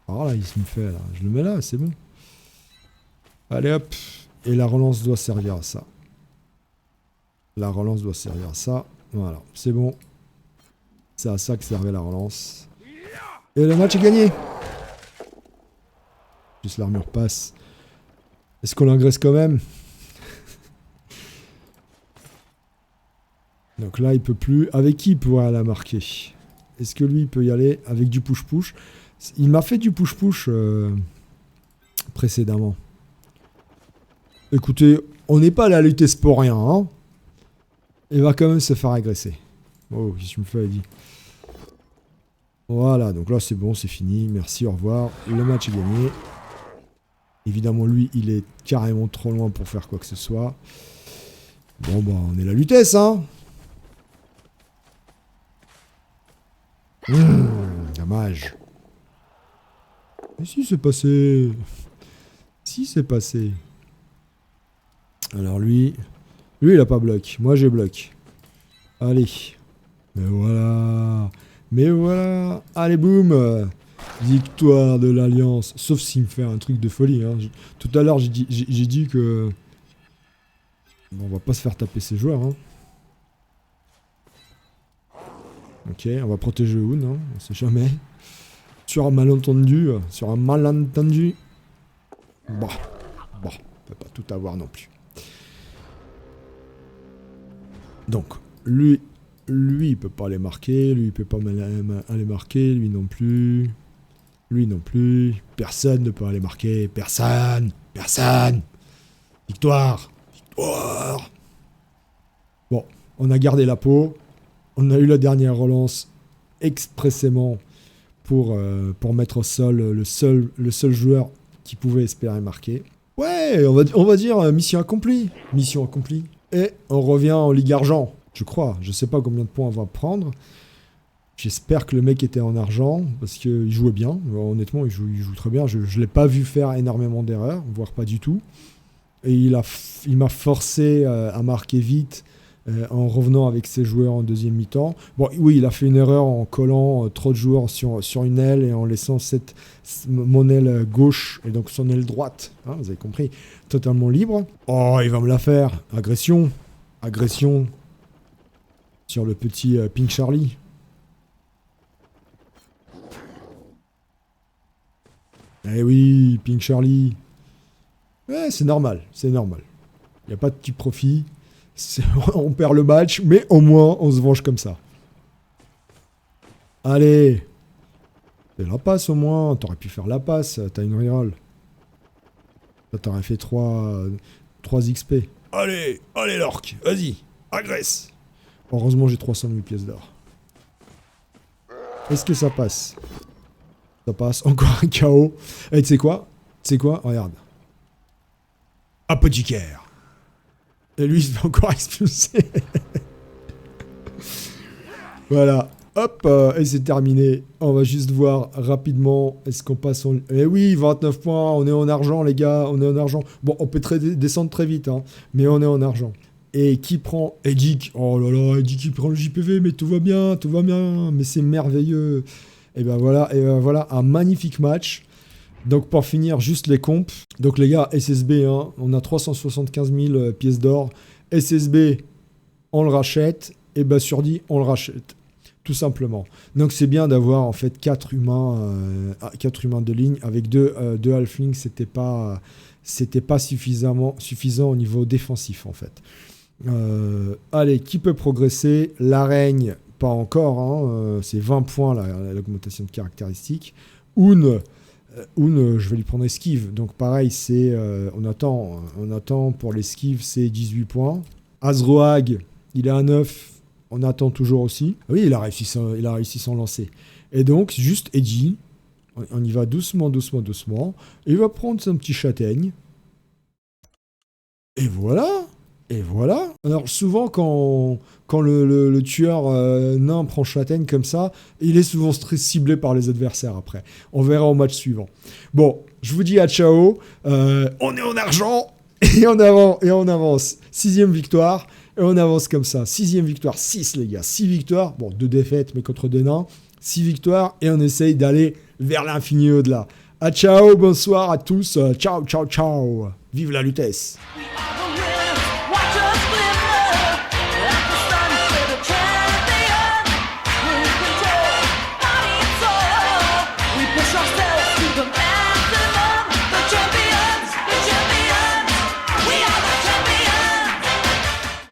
Alors là, il se me fait là. Je le mets là, c'est bon. Allez hop. Et la relance doit servir à ça. La relance doit servir à ça. Voilà, c'est bon. C'est à ça que servait la relance. Et le match est gagné. Juste l'armure passe. Est-ce qu'on l'engraisse quand même? Donc là, il peut plus. Avec qui il pourrait la marquer? Est-ce que lui, il peut y aller avec du push-push? Il m'a fait du push-push précédemment. Écoutez, on n'est pas à la lutte pour rien, hein. Il va quand même se faire agresser. Oh, qu'est-ce que tu me fais, Eddie? Voilà, donc là, c'est bon, c'est fini. Merci, au revoir. Le match est gagné. Évidemment, lui, il est carrément trop loin pour faire quoi que ce soit. Bon, bah, on est la lutesse, hein. Dommage. Mais si, c'est passé. Si, c'est passé. Alors lui, il a pas bloc. Moi, j'ai bloc. Allez. Mais voilà. Mais voilà. Allez, boum. Victoire de l'Alliance. Sauf s'il me fait un truc de folie. Hein. Tout à l'heure, j'ai dit que... Bon, on va pas se faire taper ces joueurs. Hein. Ok, on va protéger Hoon. Hein. On sait jamais. Sur un malentendu. Bon, on peut pas tout avoir non plus. Donc, lui, il peut pas les marquer. Lui, il peut pas aller marquer. Lui non plus. Lui non plus. Personne ne peut aller marquer. Personne. Victoire. Bon, on a gardé la peau. On a eu la dernière relance expressément pour mettre au sol le seul joueur qui pouvait espérer marquer. Ouais, on va dire mission accomplie. Mission accomplie. Et on revient en Ligue Argent, je crois. Je sais pas combien de points on va prendre. J'espère que le mec était en argent, parce qu'il jouait bien. Honnêtement, il joue très bien. Je ne l'ai pas vu faire énormément d'erreurs, voire pas du tout. Et il m'a forcé à marquer vite en revenant avec ses joueurs en deuxième mi-temps. Bon, oui, il a fait une erreur en collant trop de joueurs sur une aile et en laissant mon aile gauche et donc son aile droite, hein, vous avez compris, totalement libre. Oh, il va me la faire. Agression sur le petit Pink Charlie. Eh oui, Pink Charlie. Ouais, c'est normal. Il n'y a pas de petit profit. On perd le match, mais au moins, on se venge comme ça. Allez. Fais la passe au moins. T'aurais pu faire la passe. T'as une reroll. Là, t'aurais fait 3 XP. Allez, l'orc. Vas-y, agresse. Heureusement, j'ai 300 000 pièces d'or. Est-ce que ça passe? Ça passe. Encore un KO. Et tu sais quoi? Regarde. Apothicaire. Et lui, il se fait encore expulser. Voilà. Hop, et c'est terminé. On va juste voir rapidement. Est-ce qu'on passe en... Eh oui, 29 points. On est en argent, les gars. On est en argent. Bon, on peut descendre très vite, hein, mais on est en argent. Et qui prend Edic? Oh là là, Edic qui prend le JPV, mais tout va bien. Mais c'est merveilleux. Et ben voilà, un magnifique match. Donc pour finir, juste les comptes. Donc les gars, SSB, hein, on a 375 000 pièces d'or. SSB, on le rachète. Et Bassurdi, on le rachète. Tout simplement. Donc c'est bien d'avoir en fait 4 humains de ligne. Avec deux halflings, c'était pas suffisant au niveau défensif en fait. Allez, qui peut progresser? L'araigne, pas encore. Hein, c'est 20 points l'augmentation de caractéristiques. Oun, je vais lui prendre esquive. Donc pareil, c'est on attend pour l'esquive, c'est 18 points. Azroag, il est à 9. On attend toujours aussi. Oui, il a réussi sans lancer. Et donc, juste Eddie, on y va doucement. Il va prendre son petit châtaigne. Et voilà. Alors, souvent, quand le tueur nain prend châtaigne comme ça, il est souvent ciblé par les adversaires après. On verra au match suivant. Bon, je vous dis à ciao. On est en argent. Et on avance. 6e victoire. Et on avance comme ça. 6e victoire, 6 les gars. 6 victoires. Bon, 2 défaites, mais contre des nains. 6 victoires. Et on essaye d'aller vers l'infini et au-delà. À ciao, bonsoir à tous. Ciao. Vive la lutesse. We are